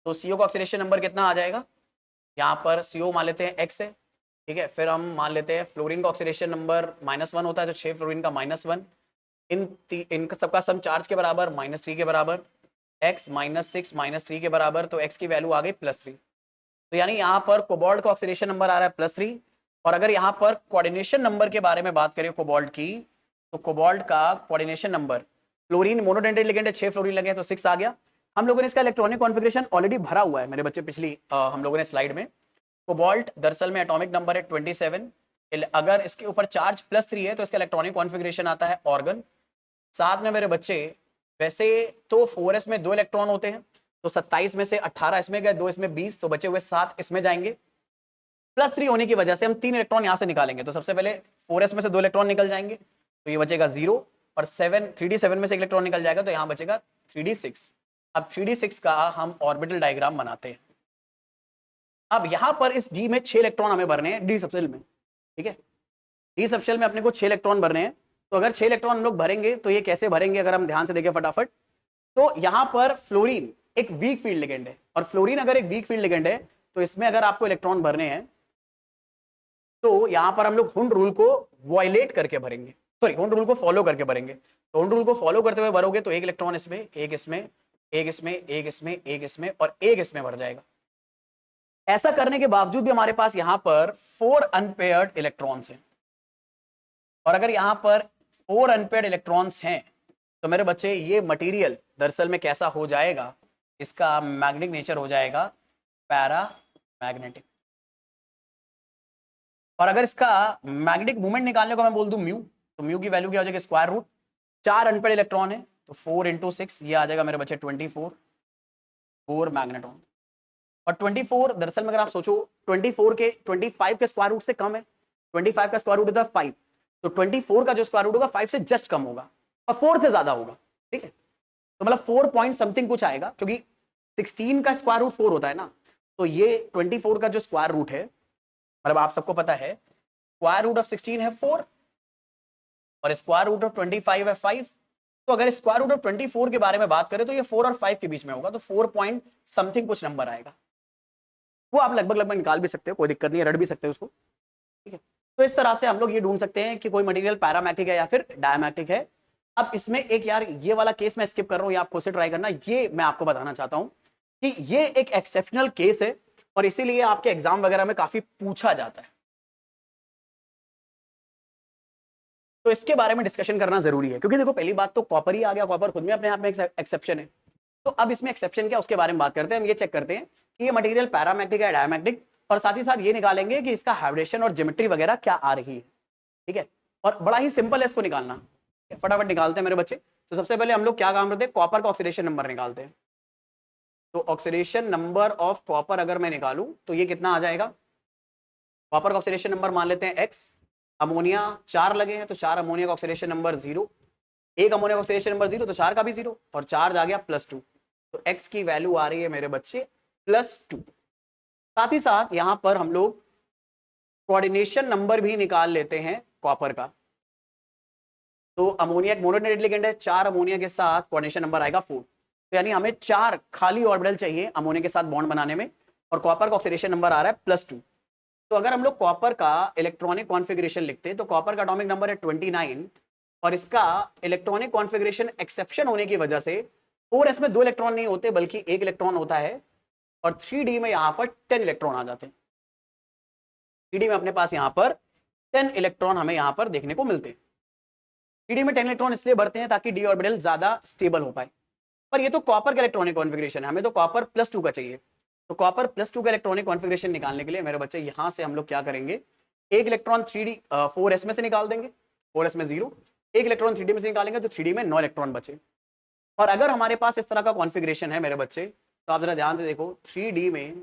तो CO का ऑक्सीडेशन नंबर कितना आ जाएगा, यहाँ पर CO मान लेते हैं X है, ठीक है, फिर हम मान लेते हैं फ्लोरीन का ऑक्सीडेशन नंबर -1 होता है, तो 6 फ्लोरीन का -1, इनका सबका सम चार्ज के बराबर -3 के बराबर, x -6 -3 के बराबर, तो x की वैल्यू आ गई +3। तो यानी यहाँ पर कोबाल्ट का ऑक्सीडेशन नंबर आ रहा है +3। और अगर यहाँ पर कोऑर्डिनेशन नंबर के बारे में बात करें कोबाल्ट की, तो कोबाल्ट का कोऑर्डिनेशन नंबर, फ्लोरीन मोनोडेंड्राइट लिगेंड है, 6 फ्लोरीन लगे तो 6 आ गया। हम लोगों ने इसका इलेक्ट्रॉनिक कॉन्फ़िगरेशन ऑलरेडी भरा हुआ है मेरे बच्चे, पिछली हम लोगों ने स्लाइड में। कोबाल्ट दरअसल में एटॉमिक नंबर है 27। अगर इसके ऊपर चार्ज +3 है तो इसका इलेक्ट्रॉनिक कॉन्फ़िगरेशन आता है ऑर्गन। साथ में मेरे बच्चे, वैसे तो 4s में 2 इलेक्ट्रॉन होते हैं, तो 27 में से 18 इसमें गए, 2 इसमें 20, तो बचे हुए 7 इसमें जाएंगे। +3 होने की वजह से हम 3 इलेक्ट्रॉन यहां से निकालेंगे, तो सबसे पहले 4s में से 2 इलेक्ट्रॉन निकल जाएंगे, तो ये बचेगा 0, और 3d7 में से एक इलेक्ट्रॉन निकल जाएगा, तो यहाँ बचेगा 3d6। अब 3d6 का हम ऑर्बिटल डायग्राम बनाते हैं। अब यहां पर इस d में 6 इलेक्ट्रॉन हमें भरने हैं, d सबशेल में। ठीक है, d सबशेल में अपने को 6 इलेक्ट्रॉन भरने हैं। तो अगर 6 इलेक्ट्रॉन हम लोग भरेंगे तो ये कैसे भरेंगे, अगर हम ध्यान से देखें फटाफट, तो यहां पर फ्लोरीन एक वीक फील्ड लिगेंड है, और फ्लोरीन अगर एक वीक फील्ड लिगेंड है तो इसमें अगर आपको इलेक्ट्रॉन भरने हैं तो यहां पर हम लोग हुंड रूल को वायलेट करके भरेंगे, सॉरी हुंड रूल को फॉलो करके भरेंगे। तो हुंड रूल को फॉलो करते हुए भरोगे तो एक इलेक्ट्रॉन इसमें, एक इसमें, एक इसमें, एक इसमें, एक इसमें और एक इसमें भर जाएगा। ऐसा करने के बावजूद भी हमारे पास यहां पर 4 अनपेयर्ड इलेक्ट्रॉन्स हैं, और अगर यहां पर 4 अनपेयर्ड इलेक्ट्रॉन्स हैं तो मेरे बच्चे ये मटेरियल दरअसल में कैसा हो जाएगा, इसका मैग्नेटिक नेचर हो जाएगा पैरा मैग्नेटिक। और अगर इसका मैग्नेटिक मूवमेंट निकालने को मैं बोल दूं म्यू, तो म्यू की वैल्यू क्या हो जाएगी, स्क्वायर रूट 4 अनपेयर्ड इलेक्ट्रॉन है तो 4 × 6, ये आ जाएगा मेरे बच्चे 24 4 मैग्नेट्रॉन। और 24 दरअसल में अगर आप सोचो 24 के 25 के स्क्वायर रूट से कम है, 25 का स्क्वायर रूट होता है 5, तो 24 का जो स्क्वायर रूट होगा 5 से जस्ट कम होगा और 4 से ज्यादा होगा। ठीक है, तो मतलब 4 पॉइंट समथिंग कुछ आएगा, क्योंकि 16 का स्क्वायर रूट 4 होता है ना, तो ये 24 का जो स्क्वायर रूट है, मतलब आप सबको पता है स्क्वायर रूट ऑफ 16 है 4 और स्क्वायर रूट ऑफ 25 है 5। तो अगर स्क्वायर रूट ऑफ 24 के बारे में बात करें तो ये 4 और 5 के बीच में होगा, तो 4 पॉइंट समथिंग कुछ नंबर आएगा। वो आप लगभग निकाल भी सकते हो, कोई दिक्कत नहीं है, रट भी सकते हो उसको। ठीक है, तो इस तरह से हम लोग ये ढूंढ सकते हैं कि कोई मटेरियल पैरामैग्नेटिक है या फिर डायमैग्नेटिक है। अब इसमें एक यार ये वाला केस मैं स्किप कर रहा हूं, ये आप खुद से ट्राई करना, ये मैं आपको बताना चाहता हूं कि ये एक एक्सेप्शनल केस है और इसीलिए आपके एग्जाम वगैरह में काफी पूछा जाता है, तो इसके बारे में डिस्कशन करना जरूरी है। क्योंकि देखो पहली बात तो कॉपर ही आ गया, कॉपर खुद में अपने आप में एक्सेप्शन है। तो अब इसमें एक्सेप्शन क्या, उसके बारे में बात करते हैं। हम ये चेक करते हैं कि ये मटेरियल पैरामैग्नेटिक है डायमैग्नेटिक, और साथ ही साथ ये निकालेंगे कि इसका हाइब्रेशन और ज्योमेट्री वगैरह क्या आ रही है। ठीक है, और बड़ा ही सिंपल है इसको निकालना, फटाफट निकालते हैं मेरे बच्चे। तो सबसे पहले हम लोग क्या काम करते हैं, कॉपर का ऑक्सीडेशन नंबर निकालते हैं। तो ऑक्सीडेशन नंबर ऑफ कॉपर अगर मैं निकालूं तो ये कितना आ जाएगा, कॉपर का ऑक्सीडेशन नंबर मान लेते हैं x, अमोनिया 4 लगे हैं तो 4 अमोनिया का ऑक्सीडेशन नंबर 0, एक अमोनिया का ऑक्सीडेशन नंबर 0 तो 4 का भी 0 और चार्ज आ गया +2, तो x की वैल्यू आ रही है मेरे बच्चे +2। साथ ही साथ यहां पर हम लोग कोऑर्डिनेशन नंबर भी निकाल लेते हैं कॉपर का। तो अमोनिया एक मोनोडेंड्राइट लिगेंड है, 4 अमोनिया के साथ कोऑर्डिनेशन नंबर आएगा 4, तो यानी हमें 4 खाली ऑर्बिटल चाहिए अमोनिया के साथ बॉन्ड बनाने में, और कॉपर का ऑक्सीडेशन नंबर आ रहा है +2। तो अगर हम लोग कॉपर का इलेक्ट्रॉनिक कॉन्फ़िगरेशन लिखते हैं तो कॉपर का एटॉमिक नंबर है 29, और इसका इलेक्ट्रॉनिक कॉन्फ़िगरेशन एक्सेप्शन होने की वजह से 4s में 2 इलेक्ट्रॉन नहीं होते बल्कि 1 इलेक्ट्रॉन होता है, और 3d में यहां पर 10 इलेक्ट्रॉन आ जाते हैं। 3d में अपने पास यहां पर 10 इलेक्ट्रॉन हमें यहां पर देखने को मिलते हैं। 3d में 10 इलेक्ट्रॉन इसलिए भरते हैं ताकि d ऑर्बिटल ज्यादा स्टेबल हो पाए। पर ये तो कॉपर का इलेक्ट्रॉनिक कॉन्फ़िगरेशन है, हमें तो कॉपर +2 का चाहिए। तो कॉपर +2 का इलेक्ट्रॉनिक कॉन्फ़िगरेशन निकालने के लिए मेरे बच्चे यहां से हम लोग क्या करेंगे, एक इलेक्ट्रॉन 4s में से निकाल देंगे, 4s में 0, एक इलेक्ट्रॉन 3d में से निकालेंगे तो 3d में 9 इलेक्ट्रॉन बचे। और अगर हमारे पास इस तरह का कॉन्फ़िगरेशन है मेरे बच्चे, तो आप जरा ध्यान से देखो 3d में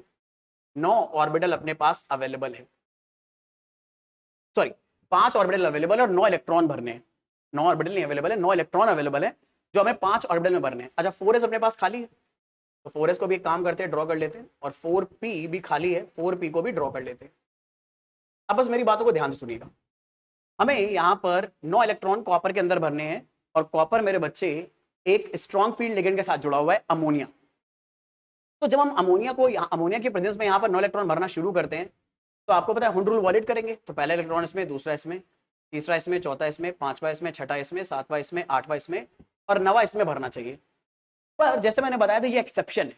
9 ऑर्बिटल अपने पास अवेलेबल है, सॉरी 5 ऑर्बिटल अवेलेबल है और 9 इलेक्ट्रॉन भरने हैं। 9 ऑर्बिटल नहीं अवेलेबल है, 9 इलेक्ट्रॉन अवेलेबल है जो हमें 5 ऑर्बिटल में भरने हैं। अच्छा 4s अपने पास खाली है, तो 4s को भी एक काम करते हैं, ड्रॉ कर लेते हैं, और 4p भी खाली है, 4p को भी ड्रॉ कर लेते हैं। अब बस मेरी बातों को ध्यान से सुनिएगा, हमें यहाँ पर 9 इलेक्ट्रॉन कॉपर के अंदर भरने हैं, और कॉपर मेरे बच्चे एक स्ट्रॉन्ग फील्ड लिगेंड के साथ जुड़ा हुआ है अमोनिया। तो जब हम अमोनिया की प्रेजेंस में यहाँ पर 9 इलेक्ट्रॉन भरना शुरू करते हैं तो आपको पता है हुंड रूल वॉलिड करेंगे तो पहला इलेक्ट्रॉन इसमें, दूसरा इसमें, तीसरा इसमें, चौथा इसमें, पांचवा इसमें, छठा इसमें, सातवां इसमें, आठवां इसमें और नवा इसमें भरना चाहिए। पर जैसे मैंने बताया था ये एक्सेप्शन है।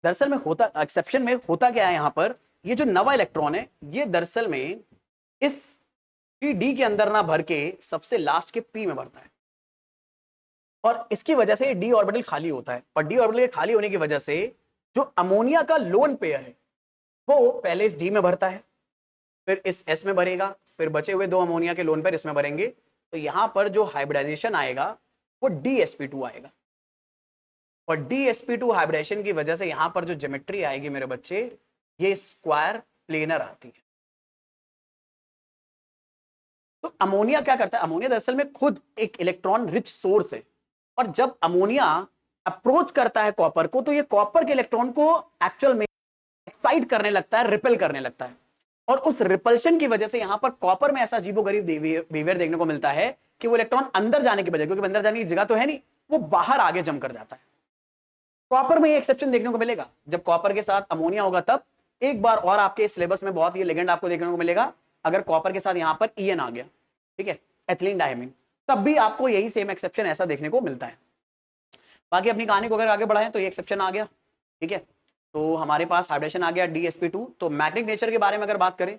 दरअसल में होता एक्सेप्शन में होता क्या है, यहाँ पर ये जो नवा इलेक्ट्रॉन है ये दरअसल में इस डी के अंदर ना भर के सबसे लास्ट के पी में भरता है और इसकी वजह से डी ऑर्बिटल खाली होता है और डी ऑर्बिटल के खाली होने की वजह से जो अमोनिया का लोन पेयर है वो पहले इस डी में भरता है, फिर इस एस में भरेगा, फिर बचे हुए 2 अमोनिया के लोन पेयर इसमें भरेंगे। तो यहां पर जो हाइब्रिडाइजेशन आएगा वो DsP2 आएगा और DsP2 हाइब्रिडेशन की वजह से यहां पर जो ज्योमेट्री आएगी मेरे बच्चे, ये स्क्वायर प्लेनर आती है। तो अमोनिया क्या करता है, अमोनिया दरअसल में खुद एक इलेक्ट्रॉन रिच सोर्स है और जब अमोनिया अप्रोच करता है कॉपर को तो ये कॉपर के इलेक्ट्रॉन को एक्चुअल में एक्साइट करने लगता है, रिपेल करने लगता है और उस रिपल्शन की वजह से यहां पर कॉपर में ऐसा अजीबोगरीब बिहेवियर देखने को मिलता है कि वो इलेक्ट्रॉन अंदर जाने की बजाय, क्योंकि अंदर जाने की जगह तो है नहीं, वो बाहर आगे जम कर जाता है। कॉपर में ये एक्सेप्शन देखने को मिलेगा, जब कॉपर के साथ अमोनिया होगा तब। एक बार और आपके सिलेबस में बहुत ये लेजेंड आपको देखने को मिलेगा, अगर कॉपर के साथ यहां पर EN आ गया, ठीक है, एथिलीन डायमीन, तब भी आपको यही सेम एक्सेप्शन ऐसा देखने को मिलता है। बाकी अपनी कहानी को अगर आगे बढ़ाएं तो ये एक्सेप्शन आ गया, ठीक है। तो हमारे पास हाइब्रिडेशन आ गया DsP2। तो मैग्नेटिक नेचर के बारे में अगर बात करें,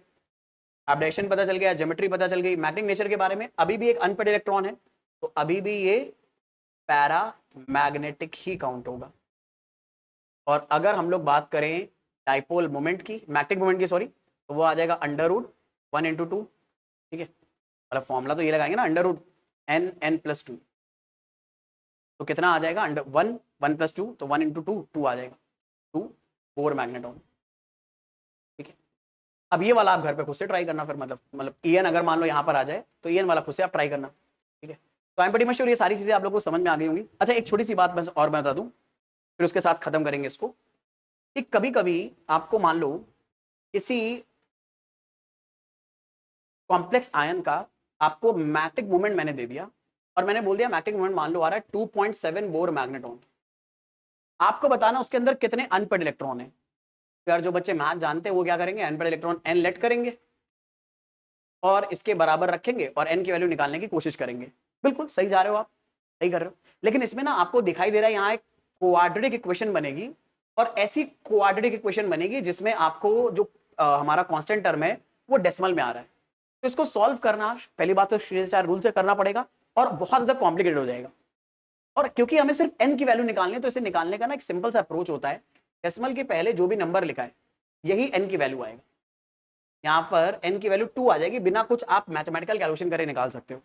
हाइब्रिडेशन पता चल गया, ज्योमेट्री पता चल गई, मैग्नेटिक नेचर के बारे में अभी भी एक अनपेड इलेक्ट्रॉन है तो अभी भी ये पैरा मैग्नेटिक ही काउंट होगा। और अगर हम लोग बात करें डाइपोल मोमेंट की, मैग्नेटिक मोमेंट की सॉरी, तो वो आ जाएगा √1 × 2, ठीक है। मतलब फॉर्मूला तो ये लगाएंगे ना, √n+2, तो कितना आ जाएगा, 1 + 2, तो 1 × 2 2 आ जाएगा, 2 4 मैग्नेटॉन, ठीक है। अब ये वाला आप घर पे खुद से ट्राई करना, फिर मतलब EN अगर मान लो यहाँ पर आ जाए तो EN वाला खुद से आप ट्राई करना, ठीक है। तो I am pretty much sure ये सारी चीजें आप लोगों को समझ में आ गई होंगी। अच्छा एक छोटी सी बात बस और मैं बता दूं, फिर उसके साथ खत्म करेंगे इसको, कि कभी कभी आपको मान लो किसी कॉम्प्लेक्स आयन का आपको मैग्नेटिक मोमेंट मैंने दे दिया और मैंने बोल दिया मैग्नेटिक मोमेंट मान लो आ रहा है 2.7 बोर मैग्नेटॉन, आपको बताना उसके अंदर कितने अनपेड इलेक्ट्रॉन है। यार जो बच्चे मैथ जानते हैं वो क्या करेंगे, अनपेड इलेक्ट्रॉन n लेट करेंगे और इसके बराबर रखेंगे और n की वैल्यू निकालने की कोशिश करेंगे। बिल्कुल सही जा रहे हो आप, सही कर रहे हो। लेकिन इसमें ना आपको दिखाई दे रहा है यहाँ एक क्वाड्रेटिक इक्वेशन बनेगी और ऐसी क्वाड्रेटिक इक्वेशन बनेगी जिसमें आपको जो हमारा कांस्टेंट टर्म है वो डेसिमल में आ रहा है। तो इसको सॉल्व करना पहली बात तो 4 रूल से करना पड़ेगा और बहुत ज्यादा कॉम्प्लिकेटेड हो जाएगा। और क्योंकि हमें सिर्फ n की वैल्यू निकालनी है तो इसे निकालने का ना एक सिंपल सा अप्रोच होता है, डेसिमल के पहले जो भी नंबर लिखा है यही n की वैल्यू आएगा। यहाँ पर n की वैल्यू 2 आ जाएगी, बिना कुछ आप मैथमेटिकल कैलकुलेशन करे निकाल सकते हो।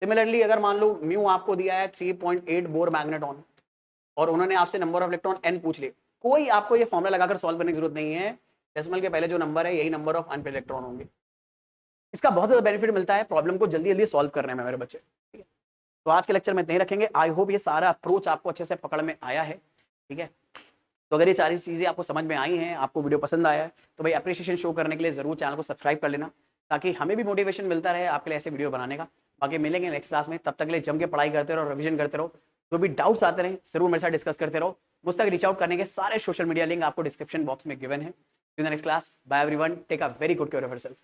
सिमिलरली अगर मान लो म्यू आपको दिया है 3.8 बोर मैग्नेटॉन और उन्होंने आपसे नंबर ऑफ इलेक्ट्रॉन n पूछ लिए, कोई आपको ये फॉर्मूला लगाकर सॉल्व करने की जरूरत नहीं है, डेसिमल के पहले जो नंबर है यही नंबर ऑफ अनपेड इलेक्ट्रॉन होंगे। इसका बहुत ज्यादा बेनिफिट मिलता है प्रॉब्लम को जल्दी जल्दी सॉल्व करने में मेरे बच्चे, ठीक है। तो आज के लेक्चर में इतना ही रखेंगे। आई होप ये सारा अप्रोच आपको अच्छे से पकड़ में आया है, ठीक है। तो अगर ये सारी चीजें आपको समझ में आई हैं, आपको वीडियो पसंद आया है तो भाई अप्रिशिएशन शो करने के लिए जरूर चैनल को सब्सक्राइब कर लेना ताकि हमें भी मोटिवेशन मिलता रहे आपके लिए ऐसे वीडियो बनाने का। बाकी मिलेंगे नेक्स्ट क्लास में, तब तक के लिए जम के पढ़ाई करते रहो, रिविजन करते रहो, जो भी डाउट्स आते रहे जरूर मेरे साथ डिस्कस करते रहो। मुझ तक रीच आउट करने के सारे सोशल मीडिया लिंक आपको डिस्क्रिप्शन बॉक्स में गिवन है। Next class, bye everyone, take a very good care of yourself.